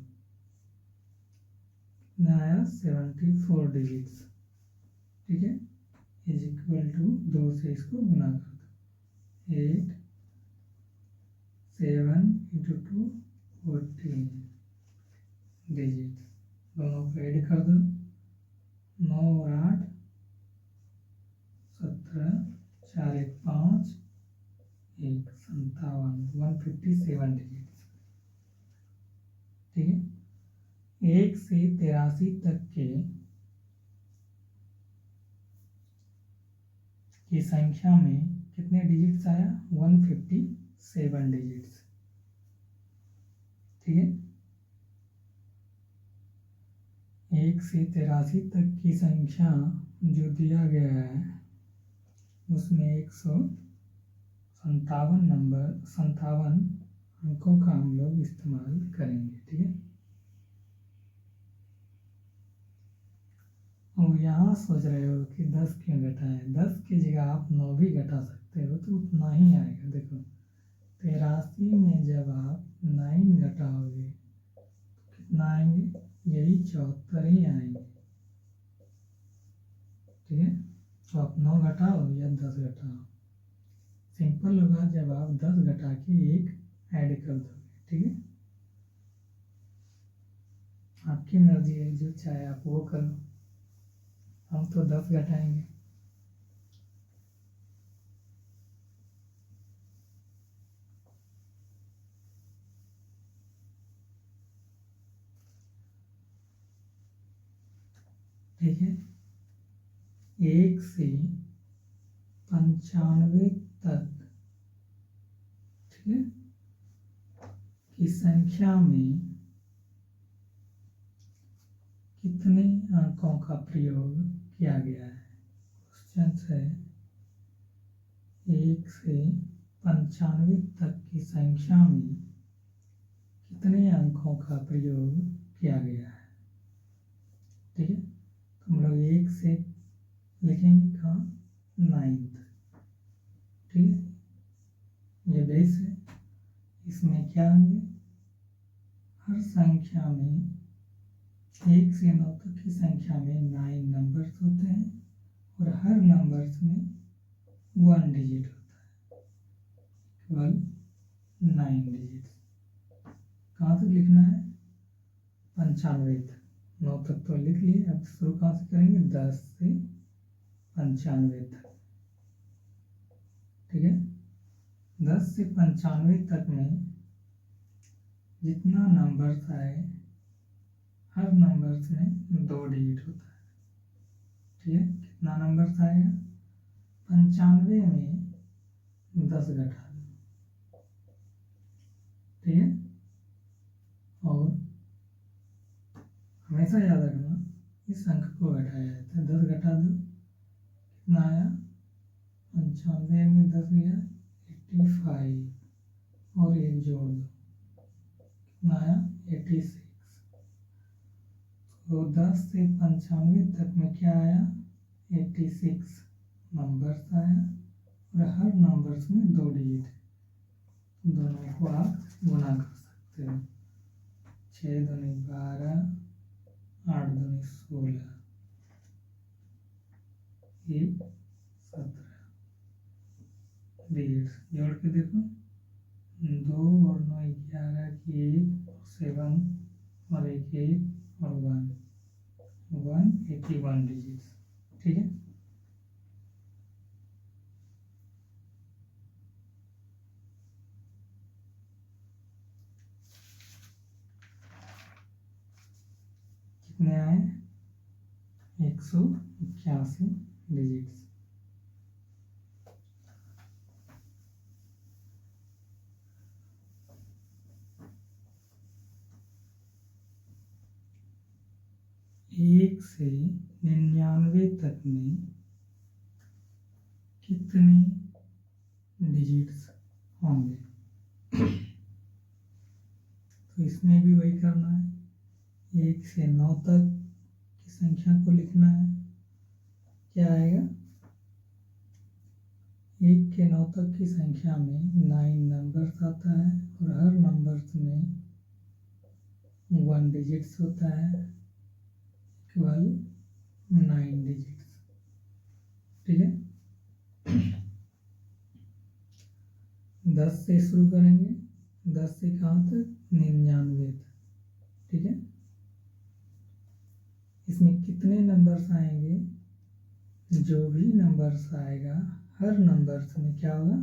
कितना आया? 74 डिजिट्स। ठीक है, इज इक्वल टू 2 से इसको गुना कर दो। 8 7 × 2 14 डिजिट्स। दोनों को ऐड कर दो। 9 और 8 17, 4 1 5 1 57, 157 डिजिट्स। ठीक है, 1 से 83 तक की संख्या में कितने डिजिट्स आया? 157 डिजिट्स। ठीक है, 1 से 83 तक की संख्या जो दिया गया है उसमें 157 अंकों का हम लोग इस्तेमाल करेंगे। ठीक है, और यहाँ सोच रहे हो कि 10 क्यों घटाएं? 10 की जगह आप 9 भी घटा सकते हो तो उतना ही आएगा। देखो, 83 में जब आप 9 घटाओगे तो कितना आएंगे? यही 74 ही आएंगे। ठीक है, तो आप 9 घटाओ या 10 घटाओ, सिंपल होगा जब आप 10 घटा के 1 ऐड कर दोगे। ठीक है, आपकी मर्जी है, जो चाहे आप वो करो। हम तो 10 घटाएंगे। ठीक है, 1 से 95 तक, ठीक है, की संख्या में कितने अंकों का प्रयोग किया गया है? क्वेश्चन है 1 से 95 तक की संख्या में कितने अंकों का प्रयोग किया गया है। ठीक है, तो हम लोग 1 से लिखेंगे कहाँ, 9th। ठीक है, ये बेस है। इसमें क्या होंगे, हर संख्या में 1 से 9 तक की संख्या में 9 नंबर्स होते हैं और हर नंबर्स में 1 डिजिट होता है, केवल 9 डिजिट। कहाँ तक लिखना है, 95 तक। 9 तक तो लिख लिए, अब शुरू कहाँ से करेंगे, 10 से 95 तक। ठीक है, 10 से 95 तक में जितना नंबर्स आए हर नंबर्स में 2 डिजिट होता है। ठीक है, कितना नंबर्स आएगा, 95 में 10 घटा दो। ठीक है, और हमेशा याद रखना इस अंक को घटाया जाता है। 10 घटा दो, कितना आया, 95 में 10 गया 85, और 1 जोड़ दो, कितना आया 86। तो 10 से 95 तक में क्या आया, 86 नंबर्स आया और हर नंबर्स में 2 डिजिट है। दोनों को आप गुना कर सकते हो। 6 दूनी 12, 8 दूनी 16, 1 17 डिजिट जोड़ के देखो, 2 और 9 11 की 1 7 और 1 और 181 डिजिट। ठीक है, कितने आए, 181 डिजिट्स। एक से 99 तक में कितने डिजिट्स होंगे। तो इसमें भी वही करना है, 1 से 9 तक की संख्या को लिखना है। क्या आएगा, 1 के 9 तक की संख्या में 9 नंबर्स आता है और हर नंबर्स में 1 डिजिट्स होता है, केवल 9 डिजिट्स। ठीक है, 10 से शुरू करेंगे, 10 से कहाँ तक, 99 तक। ठीक है, इसमें कितने नंबर्स आएंगे, जो भी नंबर्स आएगा हर नंबर्स में क्या होगा,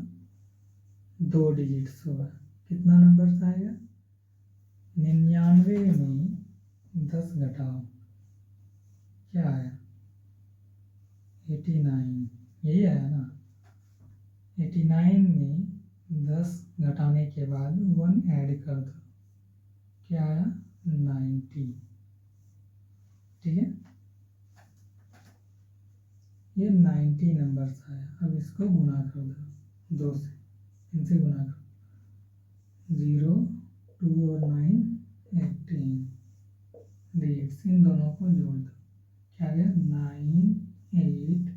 2 डिजिट्स होगा। कितना नंबर्स आएगा, 99 में 10 घटाओ, क्या आया, 89, यही आया ना। 89 में 10 घटाने के बाद 1 ऐड कर दो, क्या आया, 90। ठीक है, ये 90 नंबर्स आया। अब इसको गुना कर दो 2 से, इनसे गुना करो, 0 2 और 9 18 डिजिट्स, इन दोनों को जोड़ दो, क्या गया, 9 8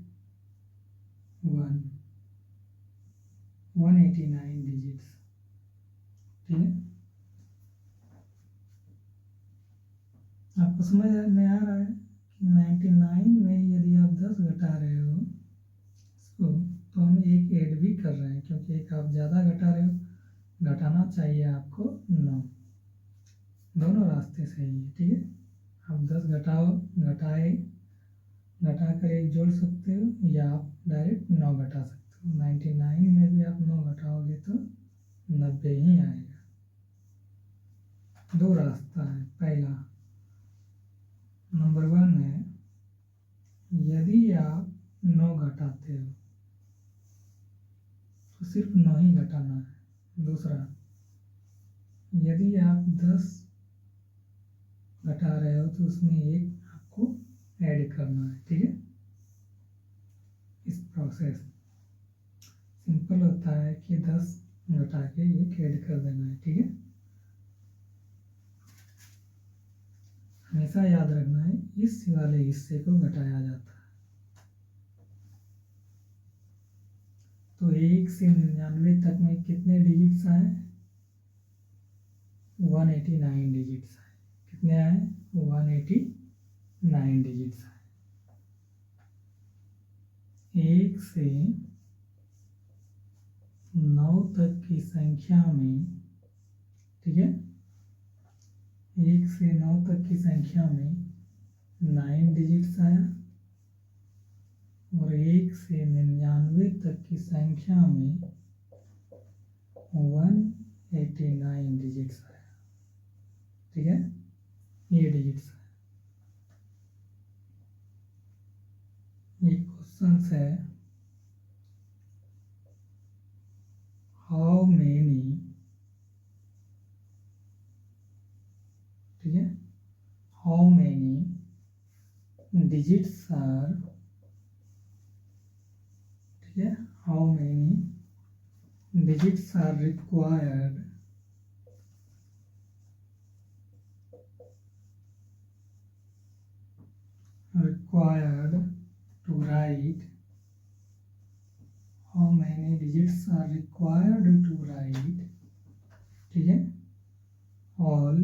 1 189 डिजिट्स। ठीक है, आपको समझ में आ रहा है कि 99 में यदि आप 10 घटा रहे हो इसको, तो हम एक ऐड भी कर रहे हैं, क्योंकि एक आप ज़्यादा घटा रहे हो। घटाना चाहिए आपको 9, दोनों रास्ते सही है। ठीक है, आप 10 घटा कर एक जोड़ सकते हो, या आप डायरेक्ट 9 घटा सकते हो। 99 में भी आप 9 घटाओगे तो 90 ही आएगा। 2 रास्ता है। पहला नंबर 1 है, यदि आप 9 घटाते हो तो सिर्फ 9 ही घटाना है। दूसरा, यदि आप 10 घटा रहे हो तो उसमें 1 आपको ऐड करना है। ठीक है, प्रोसेस। सिंपल होता है कि 10 घटा के एक ऐड कर देना है, ठीक है। हमेशा याद रखना है इस वाले हिस्से को घटाया जाता है। तो 1 से 99 तक में कितने डिजिट्स आए? 189 डिजिट्स आए। कितने आए? 189 डिजिट्स आए। 1 से 9 तक की संख्या में, ठीक है, 1 से 9 तक की संख्या में 9 डिजिट्स आया, और 1 से 99 तक की संख्या में 189 डिजिट्स आया, ठीक है। ये डिजिट्स है। ये क्वेश्चन है, हाउ मेनी, ठीक है, हाउ मेनी डिजिट्स आर, ठीक है, how many digits are required to write, how many digits are required to write, ठीक है, all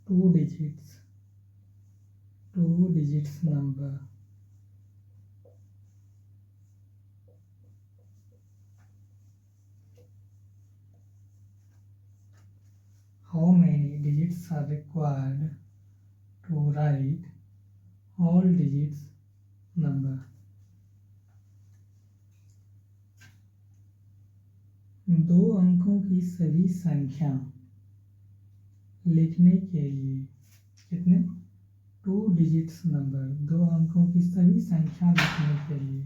2 digits number, how many digits are required to write all digits number। दो अंकों की सभी संख्या लिखने के लिए कितने? 2 डिजिट्स नंबर, 2 अंकों की सभी संख्या लिखने के लिए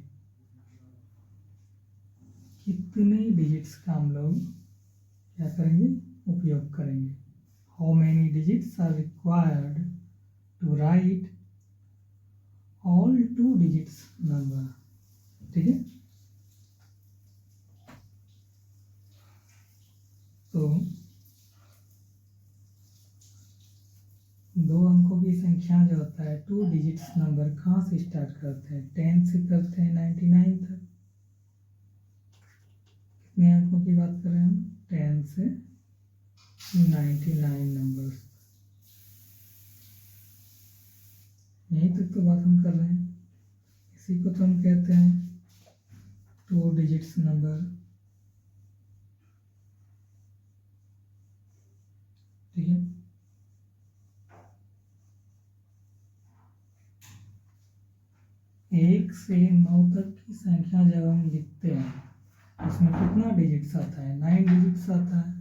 कितने डिजिट्स का हम लोग क्या करेंगे? उपयोग करेंगे। How many digits are required to write all 2 digits number, ठीक है। तो 2 अंकों की संख्या जो होता है 2 डिजिट्स नंबर कहाँ से स्टार्ट करते हैं? 10 से करते हैं 99 तक। कितने अंकों की बात कर रहे हैं हम? 10 से 99 नंबर्स, यहीं तक तो बात हम कर रहे हैं। इसी को तो हम कहते हैं 2 डिजिट्स नंबर, ठीक है। एक से 9 तक की संख्या जब हम लिखते हैं उसमें कितना डिजिट्स आता है? 9 डिजिट्स आता है।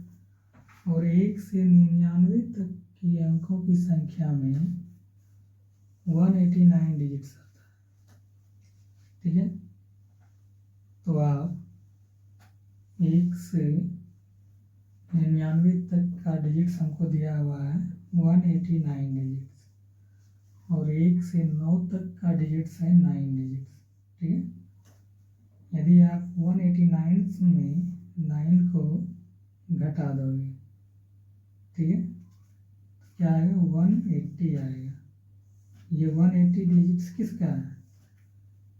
और 1 से 99 तक की अंकों की संख्या में 189 डिजिट्स आता है, ठीक है। तो आप 1 से 99 तक का डिजिट्स हमको दिया हुआ है 189 डिजिट्स, और 1 से 9 तक का डिजिट्स है 9 डिजिट्स, ठीक है। यदि आप 189 में 9 को घटा दोगे, ठीक है, तो क्या आएगा? 180 आएगा। ये 180 डिजिट्स किसका है?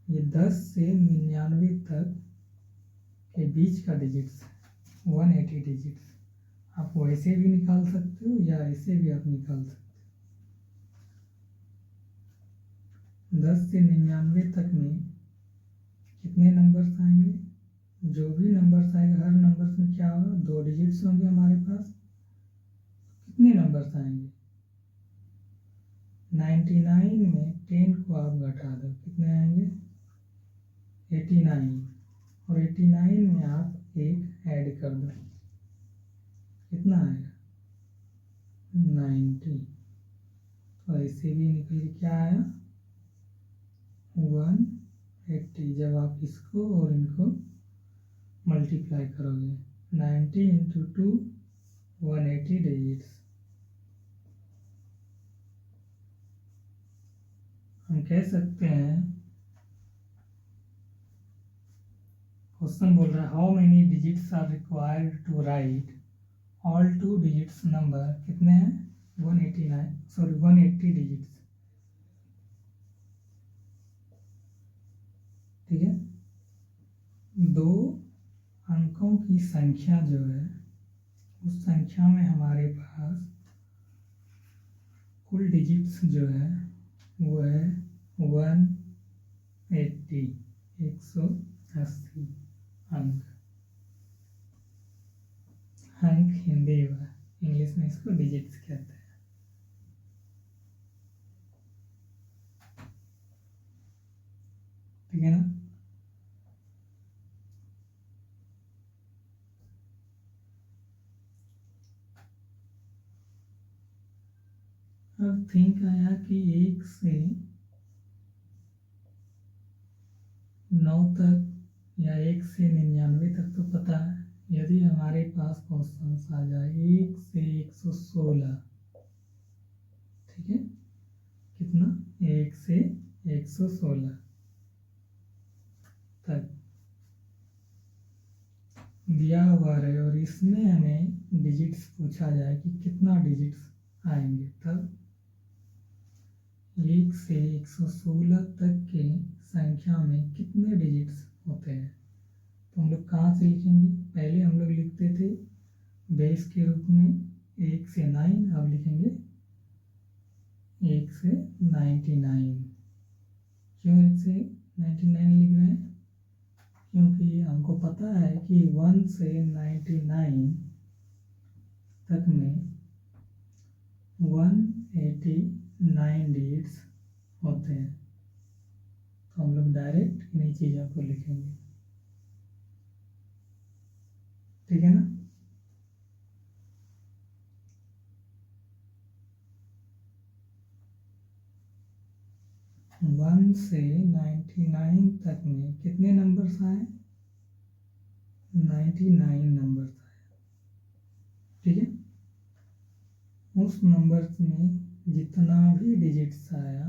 ये 10 से 99 तक के बीच का डिजिट्स है, 180 डिजिट्स। आप वैसे भी निकाल सकते हो या ऐसे भी आप निकाल सकते हो। 10 से 99 तक में कितने नंबर्स आएंगे? जो भी नंबर्स आएगा हर नंबर्स में क्या होगा? 2 डिजिट्स होंगे हमारे पास। कितने नंबर्स आएंगे? 99 में 10 को आप घटा दो, कितने आएंगे? 89, और 89 में आप एक ऐड कर दो, कितना आएगा? 90। तो ऐसे भी निकल क्या आया? 180। जब आप इसको और इनको मल्टीप्लाई करोगे, 90 × 2 180 डिजिट्स, हम कह सकते हैं, क्वेश्चन बोल रहा है how many digits are required to write all two digits number, कितने हैं 180 डिजिट्स, ठीक है। दो अंकों की संख्या जो है उस संख्या में हमारे पास कुल डिजिट्स जो है वो है 180 180 अंक। अंक हिंदी में, इंग्लिश में इसको डिजिट्स कहते हैं, ठीक है ना। अब थिंक आया कि 1 से 9 तक या 1 से 99 तक तो पता है। यदि हमारे पास क्वेश्चन आ जाए 1 से 116, ठीक है, कितना 1 से 116 तक दिया हुआ रहे और इसमें हमें डिजिट्स पूछा जाए कि कितना डिजिट्स आएंगे, तब 1 से 116 तक के संख्या में कितने डिजिट्स होते हैं। तो हम लोग कहाँ से लिखेंगे, पहले हम लोग लिखते थे बेस के रूप में 1 से 9, अब लिखेंगे 1 से 99। क्यों 1 से 99 लिख रहे हैं, क्योंकि हमको पता है कि 1 से 99 तक में 189 डिजिट्स होते हैं। तो हम लोग डायरेक्ट इन्हीं चीज़ों को लिखेंगे, ठीक है ना। वन से 99 तक में कितने नंबर्स आए, 99 नंबर्स आए, ठीक है। उस नंबर्स में जितना भी डिजिट्स आया,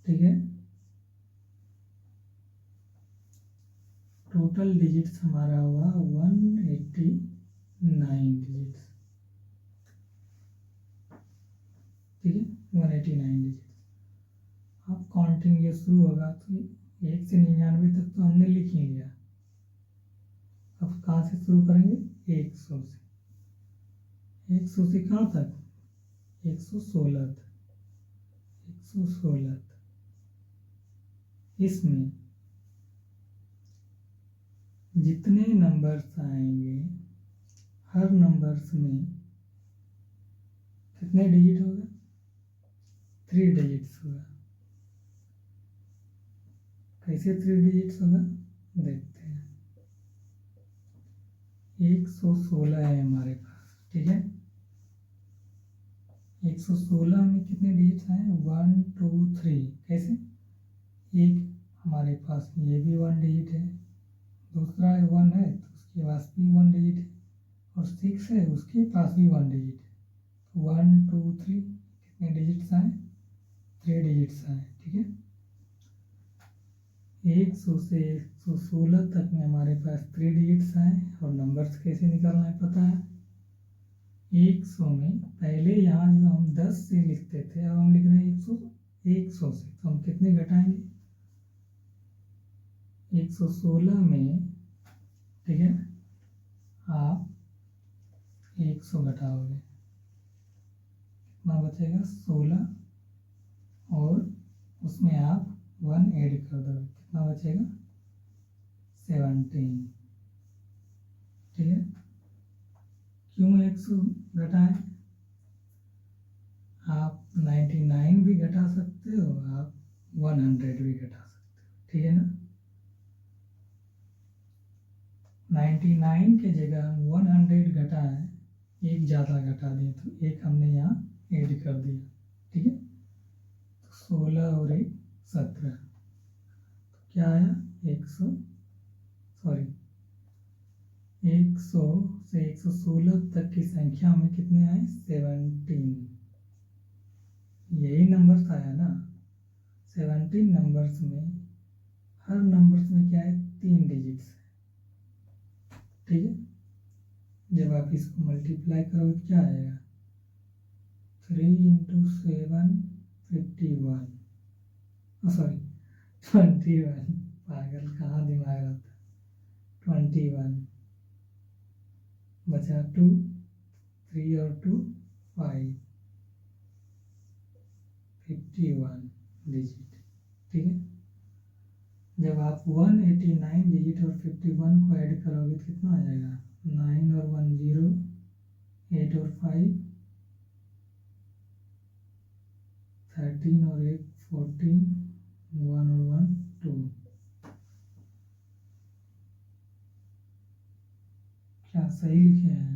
ठीक है, टोटल डिजिट्स हमारा हुआ 189 डिजिट्स, ठीक है, 189 डिजिट्स। अब काउंटिंग ये शुरू होगा तो 1 से 99 तक तो हमने लिख ही लिया। अब कहाँ से शुरू करेंगे, 100 से, 100 से कहाँ तक, 116 तक, 116 तक। इसमें जितने नंबर्स आएंगे हर नंबर्स में कितने डिजिट होगा, 3 डिजिट्स होगा। कैसे 3 डिजिट्स होगा देखते हैं। 116 है हमारे पास, ठीक है। 116 में कितने डिजिट्स आए, 1 2 3। कैसे, एक हमारे पास ये भी 1 डिजिट है, दूसरा 1 है तो उसके पास भी 1 डिजिट है, और 6 है उसके पास भी 1 डिजिट है। 1 2 3 कितने डिजिट्स आए, 3 डिजिट्स आए, ठीक है। 100 से 116 तक में हमारे पास 3 डिजिट्स आए, और नंबर्स कैसे निकालना है पता है। 100 में पहले यहाँ जो हम 10 से लिखते थे, अब हम लिख रहे हैं 100 से, तो हम कितने घटाएंगे, 116 में, ठीक है, आप 100 घटाओगे, कितना बचेगा 16, और उसमें आप 1 ऐड कर दोगे, कितना बचेगा 17, ठीक है। क्यों 100 घटाएं, आप 99 भी घटा सकते हो, आप 100 भी घटा सकते हो, ठीक है ना। 99 के जगह 100 घटाएं, एक ज़्यादा घटा दें तो एक हमने यहाँ ऐड कर दिया, ठीक है। तो 16 और 1 17, तो क्या आया 100 से 116 तक की संख्या में कितने आए, 17। यही नंबर आया ना, 17 नंबर्स में हर नंबर्स में क्या है 3 डिजिट्स है, ठीक है। जब आप इसको मल्टीप्लाई करोगे तो क्या आएगा 3 इंटू 7 51, सॉरी 21, पागल कहाँ दिमाग रहता है, 21 बचा 2, 3 और 2 5, 51 डिजिट, ठीक है। जब आप 189 डिजिट और 51 को ऐड करोगे तो कितना आ जाएगा 9 और 1 0, 8 और 5 13 और 1 14, 1 और 1 2। क्या सही लिखे हैं?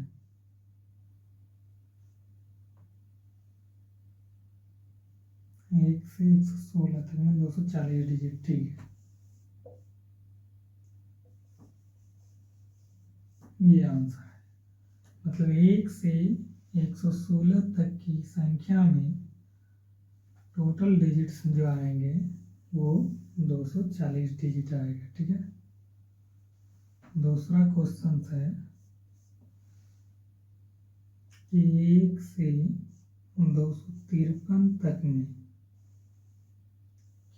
एक से 116 तक में 240 डिजिट, ठीक है। ये आंसर है, मतलब 1 से 116 तक की संख्या में टोटल डिजिट्स जो आएंगे वो 240 डिजिट आएगा, ठीक है। दूसरा क्वेश्चन है कि 1 से 253 तक में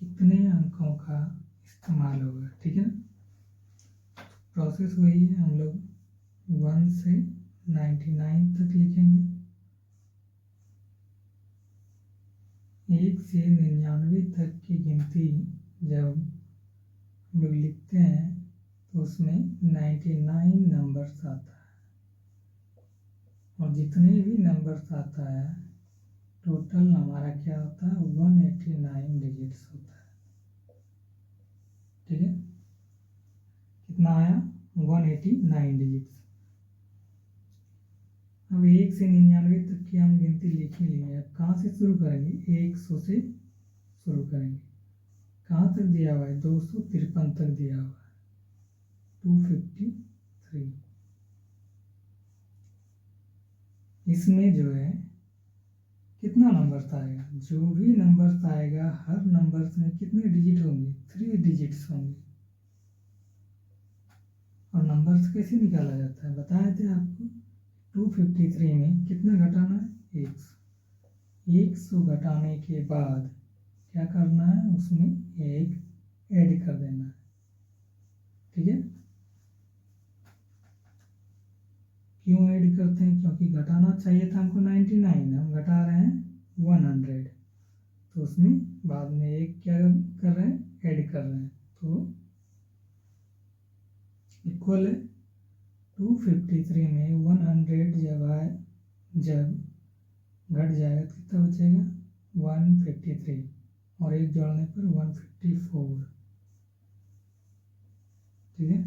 कितने अंकों का इस्तेमाल होगा, ठीक है ना। प्रोसेस वही है, हम लोग 1 से 99 तक लिखेंगे। 1 से 99 तक की गिनती जब हम लोग लिखते हैं तो उसमें 99 नंबर्स आता है, और जितने भी नंबर्स आता है टोटल हमारा क्या होता है 189 डिजिट्स होता है, ठीक है। कितना आया 189 डिजिट्स। अब 1 से 99 तक की हम गिनती लिख ही लेंगे। अब कहाँ से शुरू करेंगे 100 से शुरू करेंगे। कहाँ तक दिया हुआ है 253 तक दिया हुआ है, 253। इसमें जो है कितना नंबर्स आएगा, जो भी नंबर्स आएगा हर नंबर्स में कितने डिजिट होंगे 3 डिजिट्स होंगे। और नंबर्स कैसे निकाला जाता है बताए थे आपको, 253 में कितना घटाना है 100 घटाने के बाद क्या करना है उसमें एक ऐड कर देना है, ठीक है। क्यों ऐड करते हैं, क्योंकि घटाना चाहिए था हमको 99, हम घटा रहे हैं 100, तो उसमें बाद में एक क्या कर रहे हैं ऐड कर रहे हैं, तो इक्वल है 253 में 100 जब घट जाएगा तो कितना बचेगा 153, और एक जोड़ने पर 154, ठीक है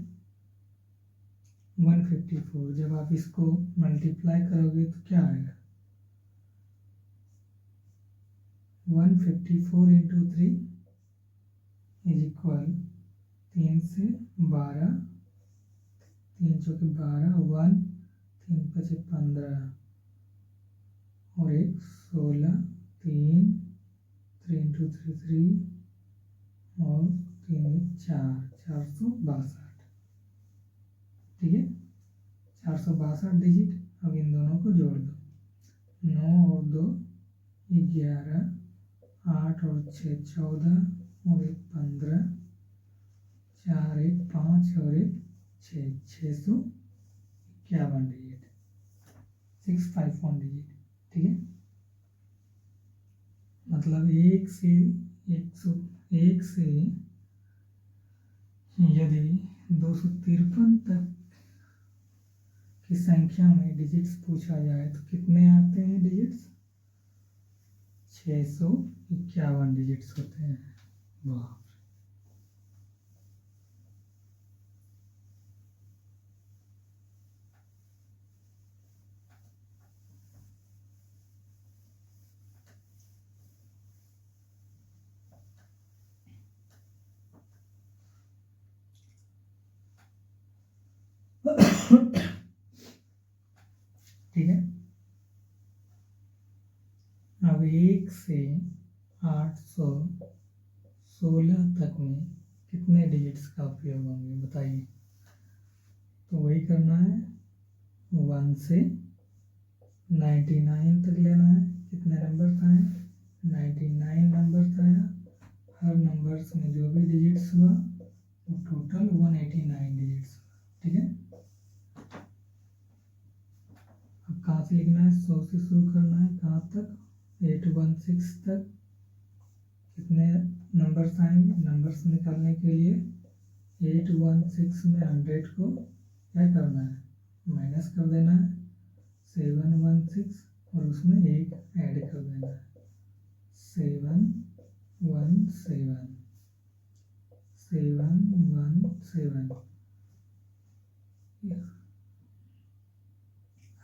154। जब आप इसको मल्टीप्लाई करोगे तो क्या आएगा 154 इंटू 3 इज इक्वल 3 से 12, 3 चौके 12, 1 3 पचे 15 और 1 16, 3 3 इंटू 3 3 और 3 4, 462, ठीक है 462 डिजिट। अब इन दोनों को जोड़ दो, 9 और 2 11, 8 और 6 14 और 1 15, 4 1 5 और 1 6, 651 डिजिट, 651 डिजिट, ठीक है। मतलब 1 से 101 से यदि 253 तक की संख्या में डिजिट्स पूछा जाए तो कितने आते हैं डिजिट्स 651 डिजिट्स होते हैं। वाह, ठीक है। अब 1 से 800 16 तक में कितने डिजिट्स का उपयोग होंगे बताइए। तो वही करना है, 1 से 99 तक लेना है। कितने नंबर्स आए, 99 नंबर्स आया। हर नंबर्स में जो भी डिजिट्स हुआ वो टोटल 189 डिजिट्स हुआ। ठीक है, अब कहाँ से लिखना है, 100 से शुरू करना है, कहाँ तक, 816 तक। कितने नंबर्स आएंगे, नंबर्स निकालने के लिए 816 में 100 को क्या करना है, माइनस कर देना है, 716 और उसमें एक ऐड कर देना है, 717 717।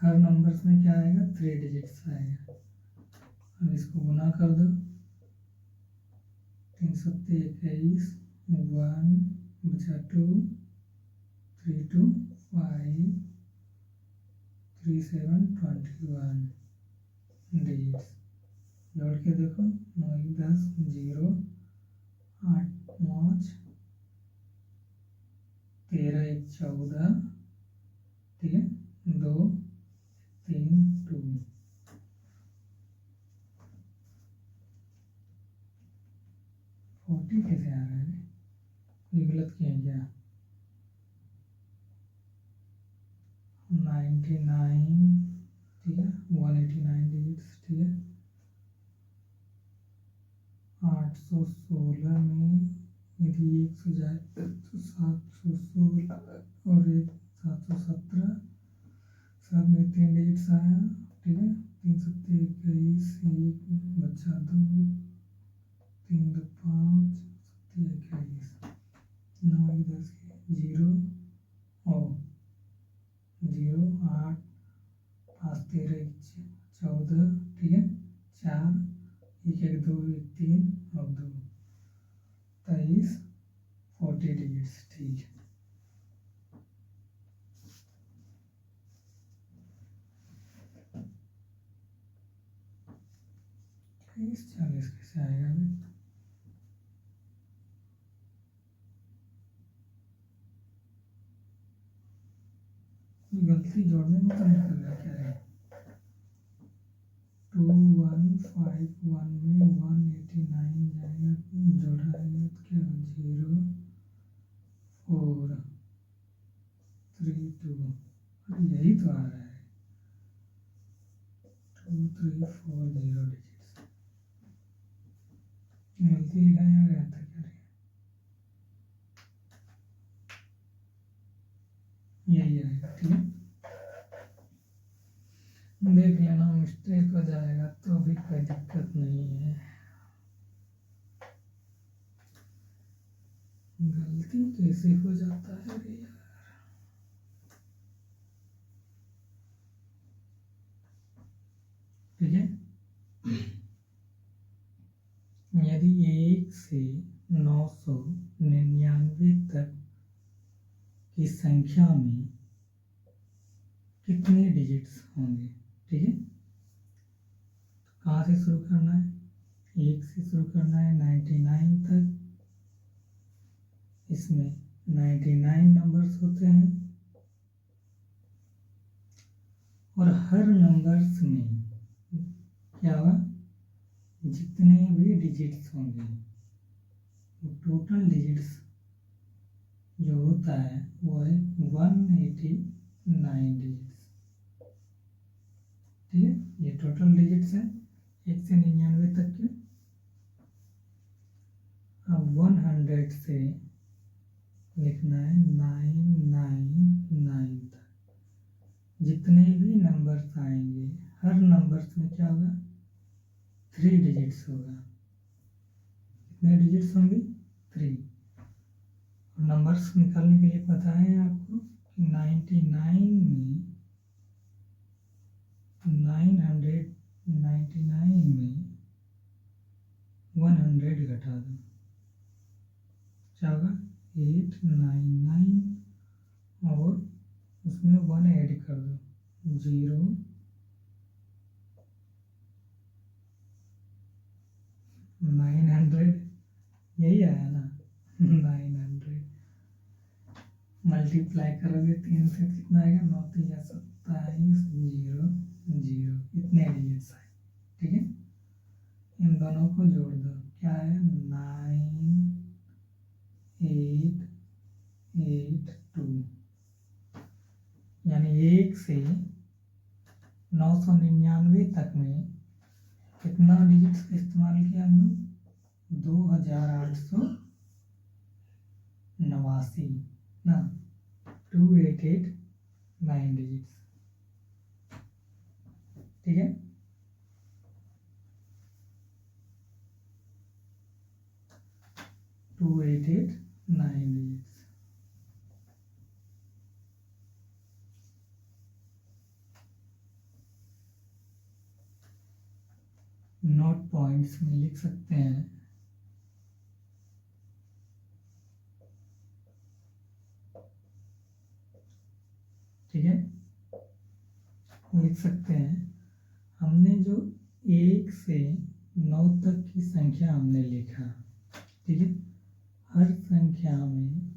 हर नंबर्स में क्या आएगा, 3 डिजिट्स आएगा। अब इसको गुना कर दो, 3 सत्ते 21, 1 बचा 2, 3 2 5, 3 7 21 डिजिट्स। जोड़ के देखो, 9 10 0 8 5 13 1 14, ठीक है, 2 3 2। फोर्टी कैसे आ रहा है, ये गलत किया क्या, 99, ठीक है, 189 डिजिट्स, ठीक है। 816 में यदि 1 से जाए तो 716 और 1 717, सब में 3 डिजिट्स आया, ठीक है। 3 सत्ते 21, 1 बचा 2, 3 2 5 सत्ते 21, 9 1 10 0 और 0 8 5 13 14, ठीक है, 4 1 1 2 1 3 और 2 23 40 डिजिट्स, ठीक है। 23 40 कैसे आएगा अभी, गलती जोड़ने में तो नहीं कर रहा क्या है। 2151 में 189 जाएगा, जोड़ा है तो क्या, 0 4 3 2, अरे यही तो आ रहा है, 2 3 4 0 डिजिट्स। गलती लिखाया गया था क्या, यही आएगा, ठीक है। देख लेना, मिस्टेक हो जाएगा तो भी कोई दिक्कत नहीं है, गलती कैसे हो जाता है रे यार। ठीक है, यदि 1 से 999 तक की संख्या में कितने डिजिट्स होंगे, ठीक है, तो कहाँ से शुरू करना है, 1 से शुरू करना है 99 तक। इसमें 99 नंबर्स होते हैं और हर नंबर्स में क्या होगा, जितने भी डिजिट्स होंगे वो टोटल डिजिट्स जो होता है वो है 189 डिजिट्स, ठीक है। ये टोटल डिजिट्स है 1 से 99 तक के। अब 100 से लिखना है 999 तक, जितने भी नंबर्स आएंगे हर नंबर्स में क्या होगा, 3 डिजिट्स होगा। कितने डिजिट्स होंगे, 3। और नंबर्स निकालने के लिए पता है आपको कि 99 में 999 में 100 घटा दो, क्या होगा, 899 और उसमें 1 ऐड कर दो, 0 900, यही मल्टीप्लाई करोगे 3 से कितना आएगा, 9 3 27, 0 0, इतने डिजिट्स आए। ठीक है, इन दोनों को जोड़ दो, क्या है 9 8 8 2, यानी 1 से 999 तक में कितना डिजिट्स का इस्तेमाल किया हम लोग, 2889 ना, 2889 डिजिट्स। ठीक है, टू 889 डिजिट्स। नोट पॉइंट्स में लिख सकते हैं, ठीक है, लिख सकते हैं। हमने जो 1 से 9 तक की संख्या हमने लिखा, ठीक है, हर संख्या में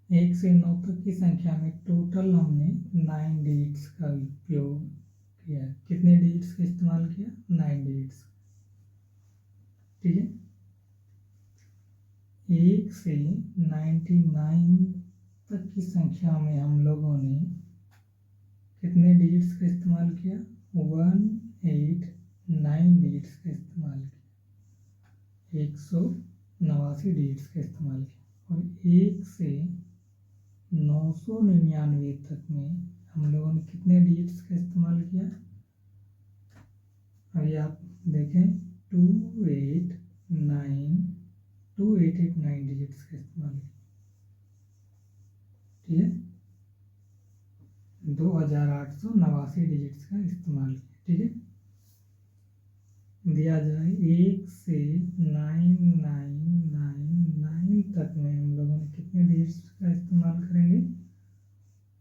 1 से 9 तक की संख्या में टोटल हमने 9 डिजिट्स का उपयोग किया। कितने डिजिट्स का इस्तेमाल किया, 9 डिजिट्स। ठीक है, 1 से 99 तक की संख्या में हम लोगों ने कितने डिजिट्स का इस्तेमाल किया, 189 डिजिट्स का इस्तेमाल किया, 189 डिजिट्स का इस्तेमाल किया। और 1 से 999 तक में हम लोगों ने कितने डिजिट्स का इस्तेमाल किया, अभी आप देखें 2889 डिजिट्स का इस्तेमाल किया। ठीक है, 2889 डिजिट्स का इस्तेमाल किया। ठीक है, दिया जाए 1 से 9999 तक में हम लोगों ने कितने डिजिट्स का इस्तेमाल करेंगे,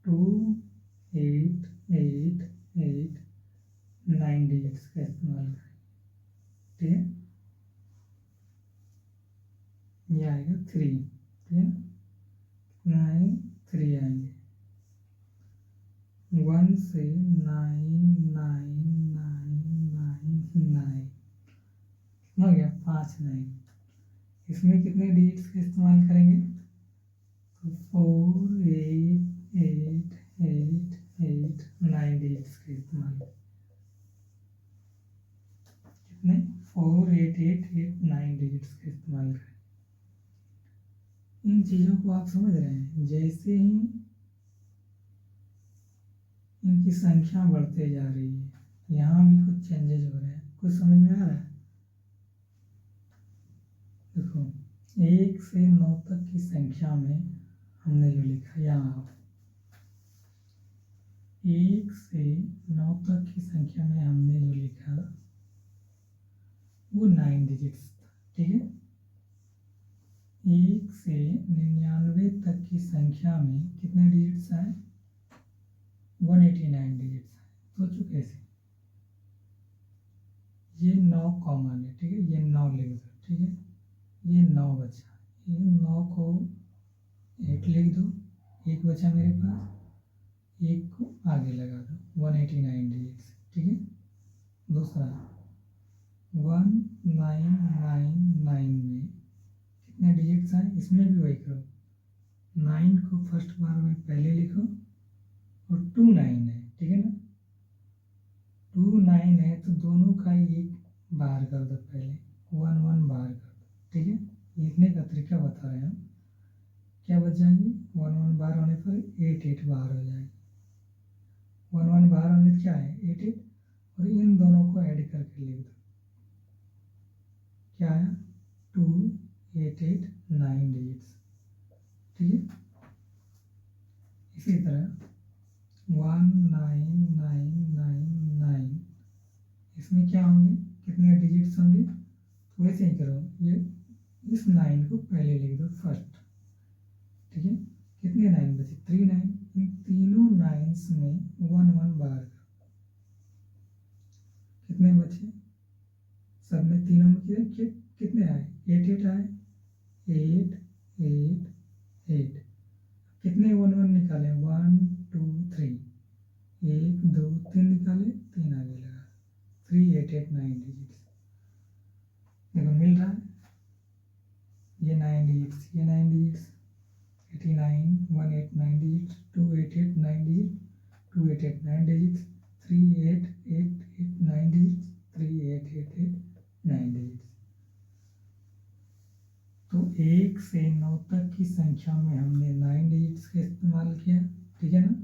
2889 डिजिट्स का इस्तेमाल करेंगे। ठीक है, ये आएगा 3। ठीक है, कितना आएगा, 3 आएंगे। 1 से 99999 हो गया, 5 9। इसमें कितने डिजिट्स का इस्तेमाल करेंगे, तो 4 8 8 8 8 9 डिजिट्स का इस्तेमाल। कितने, 4 8 8 8 9 डिजिट्स का इस्तेमाल करें। इन चीज़ों को आप समझ रहे हैं, जैसे ही इनकी संख्या बढ़ते जा रही है, यहाँ भी कुछ चेंजेस हो रहे हैं। कुछ समझ में आ रहा है, देखो 1 से 9 तक की संख्या में हमने जो लिखा, यहाँ 1 से 9 तक की संख्या में हमने जो लिखा वो 9 डिजिट्स था। ठीक है, 1 से 99 तक की संख्या में कितने डिजिट्स आए, 189 डिजिट्स आए। सोचो कैसे, ये 9 कॉमन है, ठीक है, ये 9 लिख दो। ठीक है, ये 9 बचा, ये 9 को 8 लिख दो, 1 बचा मेरे पास, 1 को आगे लगा दो, 189 डिजिट्स। ठीक है, दूसरा 1999 में कितने डिजिट्स आए, इसमें भी वही करो, 9 को फर्स्ट बार में पहले लिखो और 2 9 है। ठीक है ना, 2 9 है तो दोनों का एक बाहर कर दो, पहले 1 1 बाहर कर दो। ठीक है, लिखने का तरीका बता रहे हैं हम। क्या बच जाएंगे, 1 1 बाहर होने पर 8 8 बाहर हो जाएगी। 1 1 बाहर होने पर क्या है, 8 8, और इन दोनों को ऐड करके लिख दो, क्या आया, 2889 डिजिट्स। ठीक है, इसी तरह 19999, इसमें क्या होंगे, कितने डिजिट्स होंगे, तो वैसे ही करो, ये इस 9 को पहले लिख दो फर्स्ट। ठीक है, कितने 9 बचे, 3 9, इन तीनों 9s में 1 1 बाहर करो, कितने बचे, सब में तीनों में कितने आए, 8 8 आए, 8 डिजिट्स, ये 9 digits, 89, 189 digits, 288 9 digits, 288 9 digits, 3888 9 digits, 3888 9 digits. तो 1 से 9 तक की संख्या में हमने 9 डिजिट्स का इस्तेमाल किया, ठीक है ना।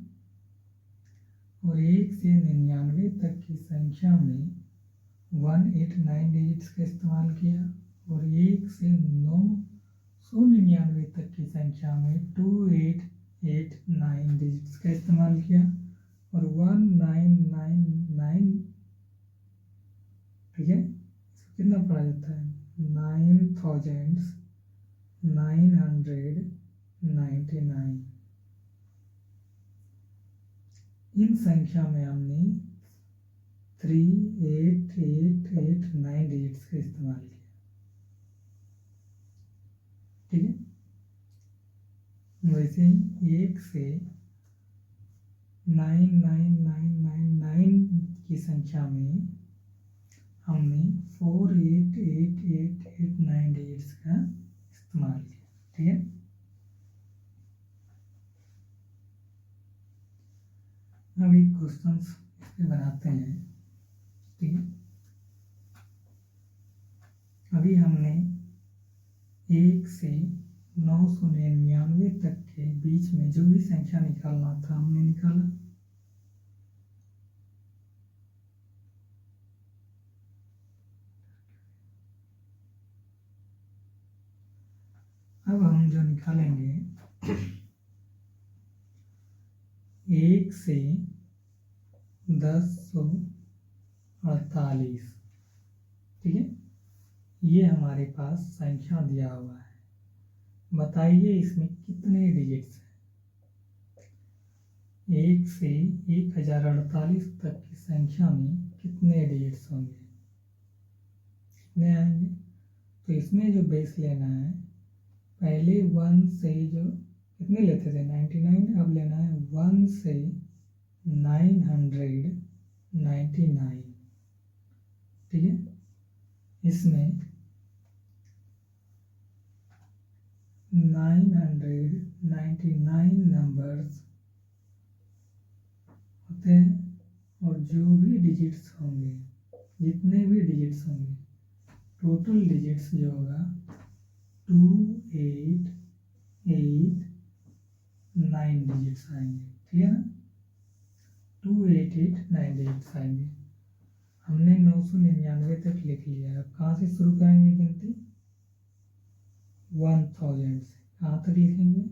और 1 से 99 तक की संख्या में 189 डिजिट्स का इस्तेमाल किया। और 1 से 999 तक की संख्या में 2889 डिजिट्स का इस्तेमाल किया। और 1999, ठीक है, इसको कितना पढ़ा जाता है, 9999। इन संख्या में हमने 3888 डिजिट्स का इस्तेमाल किया, ठीक है। वैसे ही 1 से 99999 की संख्या में हमने 48889 डिजिट्स का इस्तेमाल किया, ठीक है। अब एक क्वेश्चन इस पे बनाते हैं, ठीक है। अभी हमने 1 से 999 तक के बीच में जो भी संख्या निकालना था हमने निकाला। अब हम जो निकालेंगे 1 से 1048, ठीक है। ये हमारे पास संख्या दिया हुआ है, बताइए इसमें कितने डिजिट्स हैं। 1 से 1048 तक की संख्या में कितने डिजिट्स होंगे, कितने आएंगे। तो इसमें जो बेस लेना है, पहले 1 से जो कितने लेते थे 99, अब लेना है 1 से 999, ठीक है। इसमें 999 नंबर्स होते हैं। और जो भी डिजिट्स होंगे, जितने भी डिजिट्स होंगे, टोटल डिजिट्स जो होगा 2889 डिजिट्स आएंगे, ठीक है ना। 2889 डिजिट्स आएंगे। हमने 999 तक लिख लिया। अब कहाँ से शुरू करेंगे गिनती, 1000 से। कहाँ तक लिखेंगे,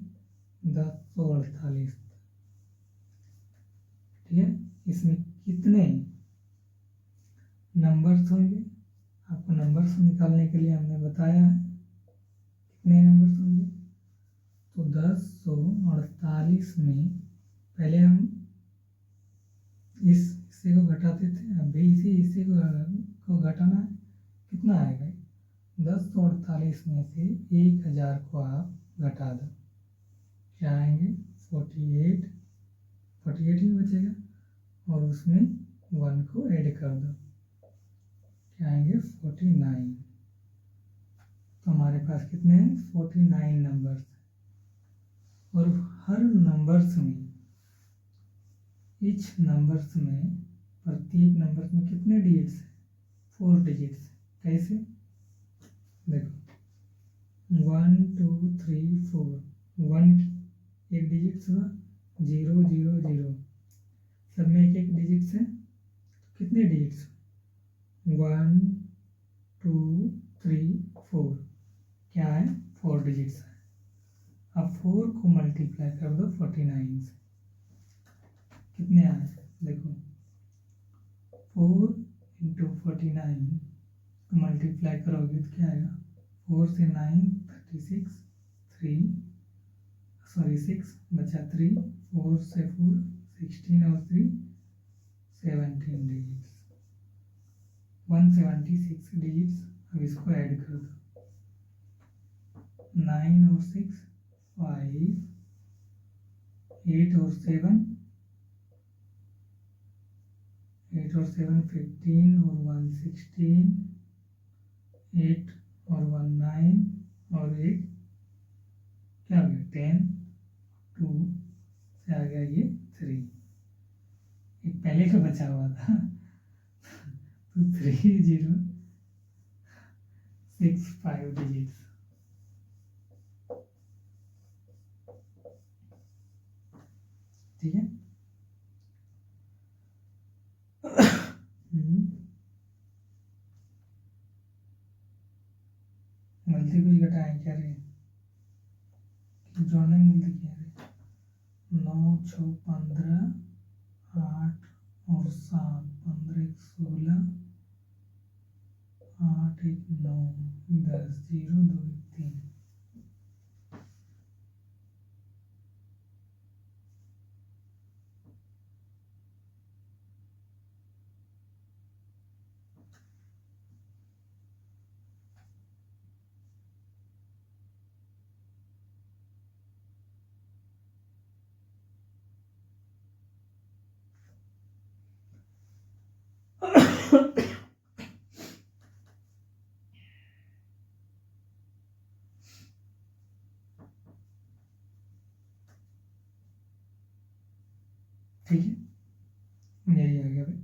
1048, ठीक है। इसमें कितने नंबर्स होंगे, आपको नंबर्स निकालने के लिए हमने बताया है कितने नंबर्स होंगे। तो 1048 में पहले हम इस हिस्से को घटाते थे, अब भी इसी हिस्से को घटाना है। कितना आएगा, 1048 में से 1000 को आप घटा दो, क्या आएंगे 48 ही बचेगा। और उसमें 1 को ऐड कर दो, क्या आएंगे 49। तो हमारे पास कितने हैं, 49 नंबर्स। और हर नंबर्स में, ईच नंबर्स में, प्रत्येक नंबर्स में कितने डिजिट्स हैं, 4 डिजिट्स। कैसे, देखो 1 2 3 4, 1 एक डिजिट्स हुआ, 0 0 0, सब में एक एक डिजिट्स है। कितने डिजिट्स, 1 2 3 4, क्या है 4 डिजिट्स है। अब 4 को मल्टीप्लाई कर दो 49 से, कितने आए, देखो 4 इंटू 49 को मल्टीप्लाई करोगे तो क्या आएगा, 4 से 9 36, 6 बचा 3, 4 से 4 16 और 3 17 डिजिट्स, 176 डिजिट्स। अब इसको ऐड कर दो, 9 और 6 5, 8 और 7 15 और 1 16, 8 और 1 9 और 1 क्या हो गया 10, 2 से आ गया ये 3, ये पहले का बचा हुआ था तो 3 0 6 5 डिजिट्स। ठीक है। गलती कुछ घटाएं क्या रे, जोड़ने में गलती क्या रे, 9 6 15 8 और 7 15 1 16 8 1 9 10 0 2 1 3। ठीक है, यही आ गया भाई।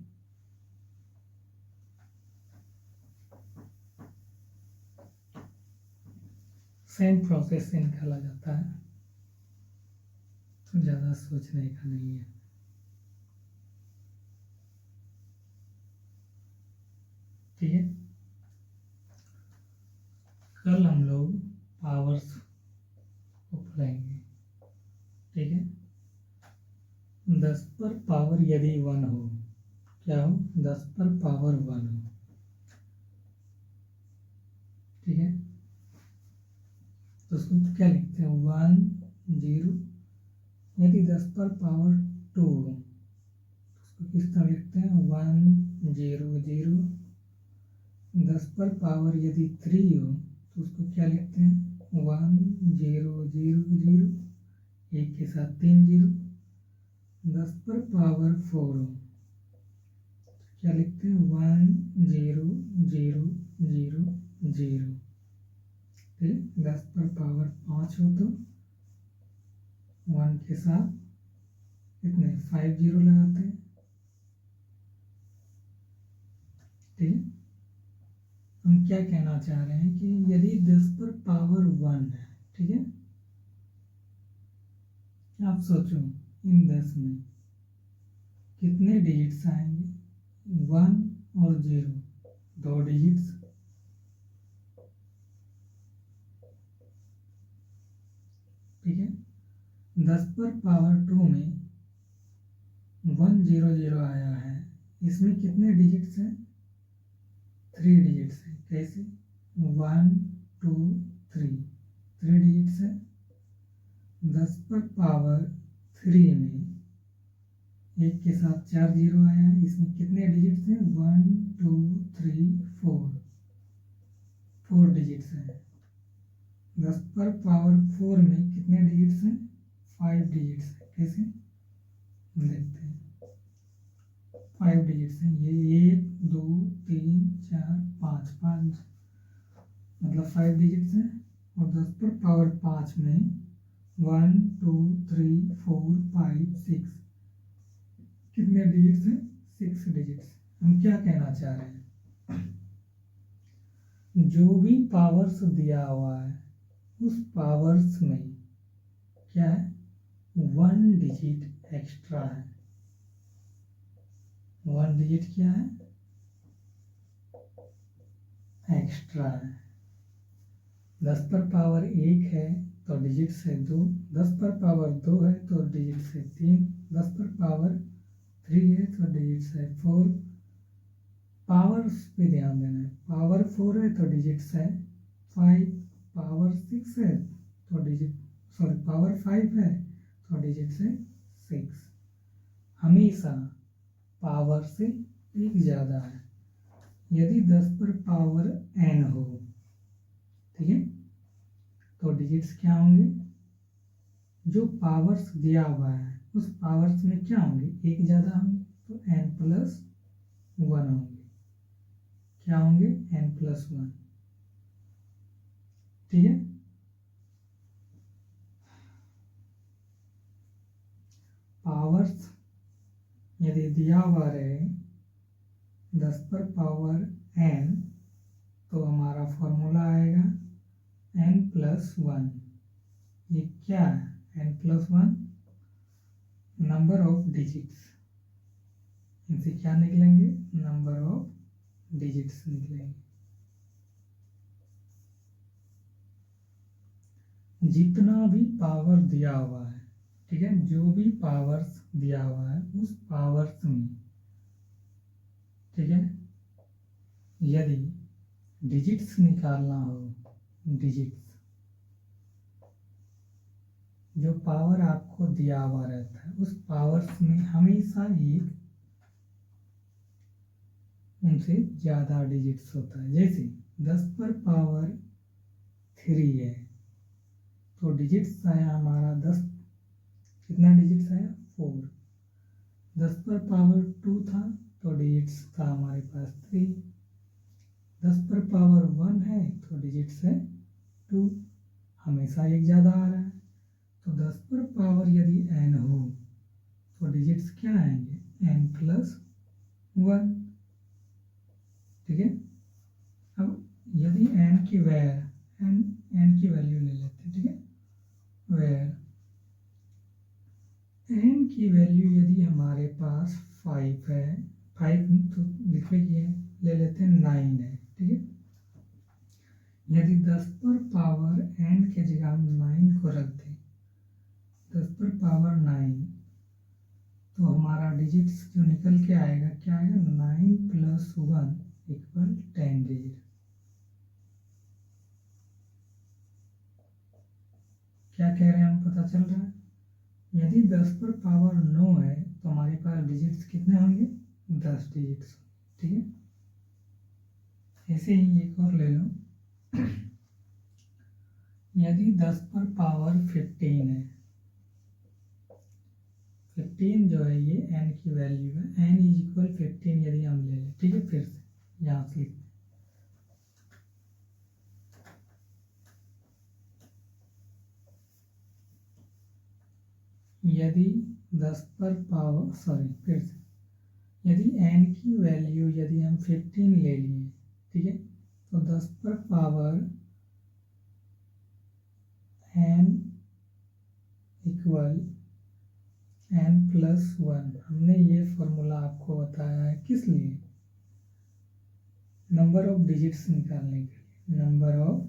सेम प्रोसेस से निकाला जाता है, तो ज़्यादा सोचने का नहीं है। ठीक है, कल हम लोग पावर्स को पढ़ेंगे। ठीक है, 10 पर पावर यदि 1 हो, क्या हो, 10 पर पावर 1 हो। ठीक है, तो उसको क्या लिखते हैं, 1 0। यदि 10 पर पावर 2 हो, उसको किस तरह लिखते हैं, 1 0 0। 10 पर पावर यदि 3 हो, तो उसको क्या लिखते हैं, 1 0 0 0, एक के साथ 3 0। 10 पर पावर 4 हो, क्या लिखते हैं, 1 0 0 0 0। ठीक, 10 पर पावर 5 हो तो 1 के साथ कितने 5 0 लगाते हैं। ठीक है, हम क्या कहना चाह रहे हैं कि यदि 10 पर पावर 1 है, ठीक है, आप सोचो इन 10 में कितने डिजिट्स आएंगे, 1 और 0, 2 डिजिट्स। ठीक है, 10 पर पावर 2 में 1 0 0 आया है, इसमें कितने डिजिट्स हैं, 3 डिजिट्स हैं। कैसे, 1 2 3, 3 डिजिट्स है। 10 पर पावर 3 में एक के साथ 4 0 आया है, इसमें कितने डिजिट्स हैं, 1 2 3 4, 4 डिजिट्स हैं। 10 पर पावर 4 में कितने डिजिट्स हैं, 5 डिजिट्स हैं। कैसे, देखते हैं, 5 डिजिट्स हैं, ये 1 2 3 4 5, 5 मतलब 5 डिजिट्स हैं। और 10 पर पावर 5 में 1 2 3 4 5 6 कितने डिजिट्स हैं, 6 डिजिट्स। हम क्या कहना चाह रहे हैं, जो भी पावर्स दिया हुआ है उस पावर्स में क्या है, 1 डिजिट एक्स्ट्रा है। 1 डिजिट क्या है, एक्स्ट्रा है। 10 पर पावर 1 है तो डिजिट्स है 2, 10 पर पावर 2 है तो डिजिट्स है 3, 10 पर पावर 3 है तो डिजिट्स है 4। पावर्स पे ध्यान देना है, पावर 4 है तो डिजिट्स है 5, पावर 6 है तो पावर 5 है तो डिजिट्स है 6। हमेशा पावर से एक ज़्यादा है। यदि 10 पर पावर n हो, ठीक है, तो डिजिट्स क्या होंगे, जो पावर्स दिया हुआ है उस पावर्स में क्या होंगे, एक ज़्यादा होंगे, तो n प्लस 1 होंगे। क्या होंगे, n प्लस 1। ठीक है, पावर्स यदि दिया हुआ रहे 10 पर पावर n, तो हमारा फॉर्मूला आएगा n+1। ये क्या है? n+1 number of digits. इनसे क्या निकलेंगे? नंबर ऑफ डिजिट्स निकलेंगे। जितना भी पावर दिया हुआ है, ठीक है, जो भी पावर्स दिया हुआ है उस पावर्स में, ठीक है, यदि डिजिट्स निकालना हो, डिजिट्स, जो पावर आपको दिया हुआ रहता है उस पावर्स में हमेशा एक उनसे ज़्यादा डिजिट्स होता है। जैसे 10 पर पावर 3 है तो डिजिट्स आया हमारा 10, कितना डिजिट्स आया? 4। 10 पर पावर 2 था तो डिजिट्स था हमारे पास 3। 10 पर पावर 1 है तो डिजिट्स है 2, हमेशा एक ज़्यादा आ रहा है। तो 10 पर पावर यदि n हो तो डिजिट्स क्या आएंगे? n+1, ठीक है। अब यदि n की वैल्यू ले लेते हैं, ठीक है, वेयर n की वैल्यू यदि हमारे पास 5 है, 5 तो लिखिए, ले लेते हैं 9 है, ठीक है। यदि 10 पर पावर n के जगह हम 9 को रख दें, 10 पर पावर 9, तो हमारा डिजिट्स जो निकल के आएगा क्या आएगा? 9+1 = 10 डिजिट। क्या कह रहे हैं हम? पता चल रहा है? यदि 10 पर पावर 9 है तो हमारे पास डिजिट्स कितने होंगे? 10 डिजिट्स, ठीक है। ऐसे ही एक और ले लो। यदि 10 पर पावर 15 है, 15 जो है ये n की वैल्यू है, n = 15 यदि हम ले लें, ठीक है। फिर से यहाँ से लिखते हैं, यदि 10 पर पावर फिर से यदि n की वैल्यू यदि हम 15 ले लिए, ठीक है, तो 10 पर पावर n = n+1। हमने ये फॉर्मूला आपको बताया है किस लिए? नंबर ऑफ डिजिट्स निकालने के लिए, नंबर ऑफ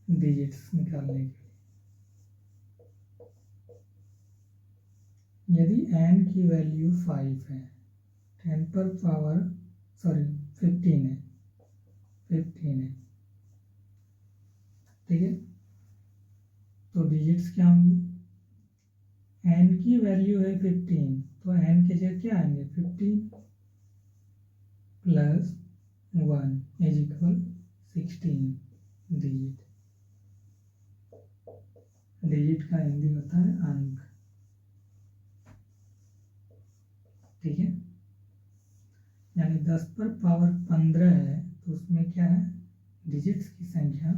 डिजिट्स निकालने के लिए। यदि n की वैल्यू 5 है, 10 पर पावर 15 है, 15 है, ठीक है, तो डिजिट्स क्या होंगी? n की वैल्यू है 15, तो n के जगह क्या आएंगे? 15+1 = 16 डिजिट। डिजिट का हिंदी होता है अंक, ठीक है। यानी 10 पर पावर 15 है तो उसमें क्या है? डिजिट्स की संख्या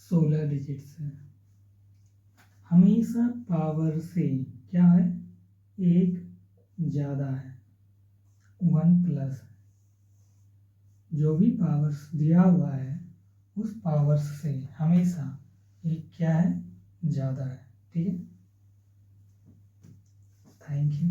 16 डिजिट्स है। हमेशा पावर से क्या है? एक ज़्यादा है, 1+ है। जो भी पावर्स दिया हुआ है उस पावर्स से हमेशा एक क्या है? ज़्यादा है, ठीक है। Thank you.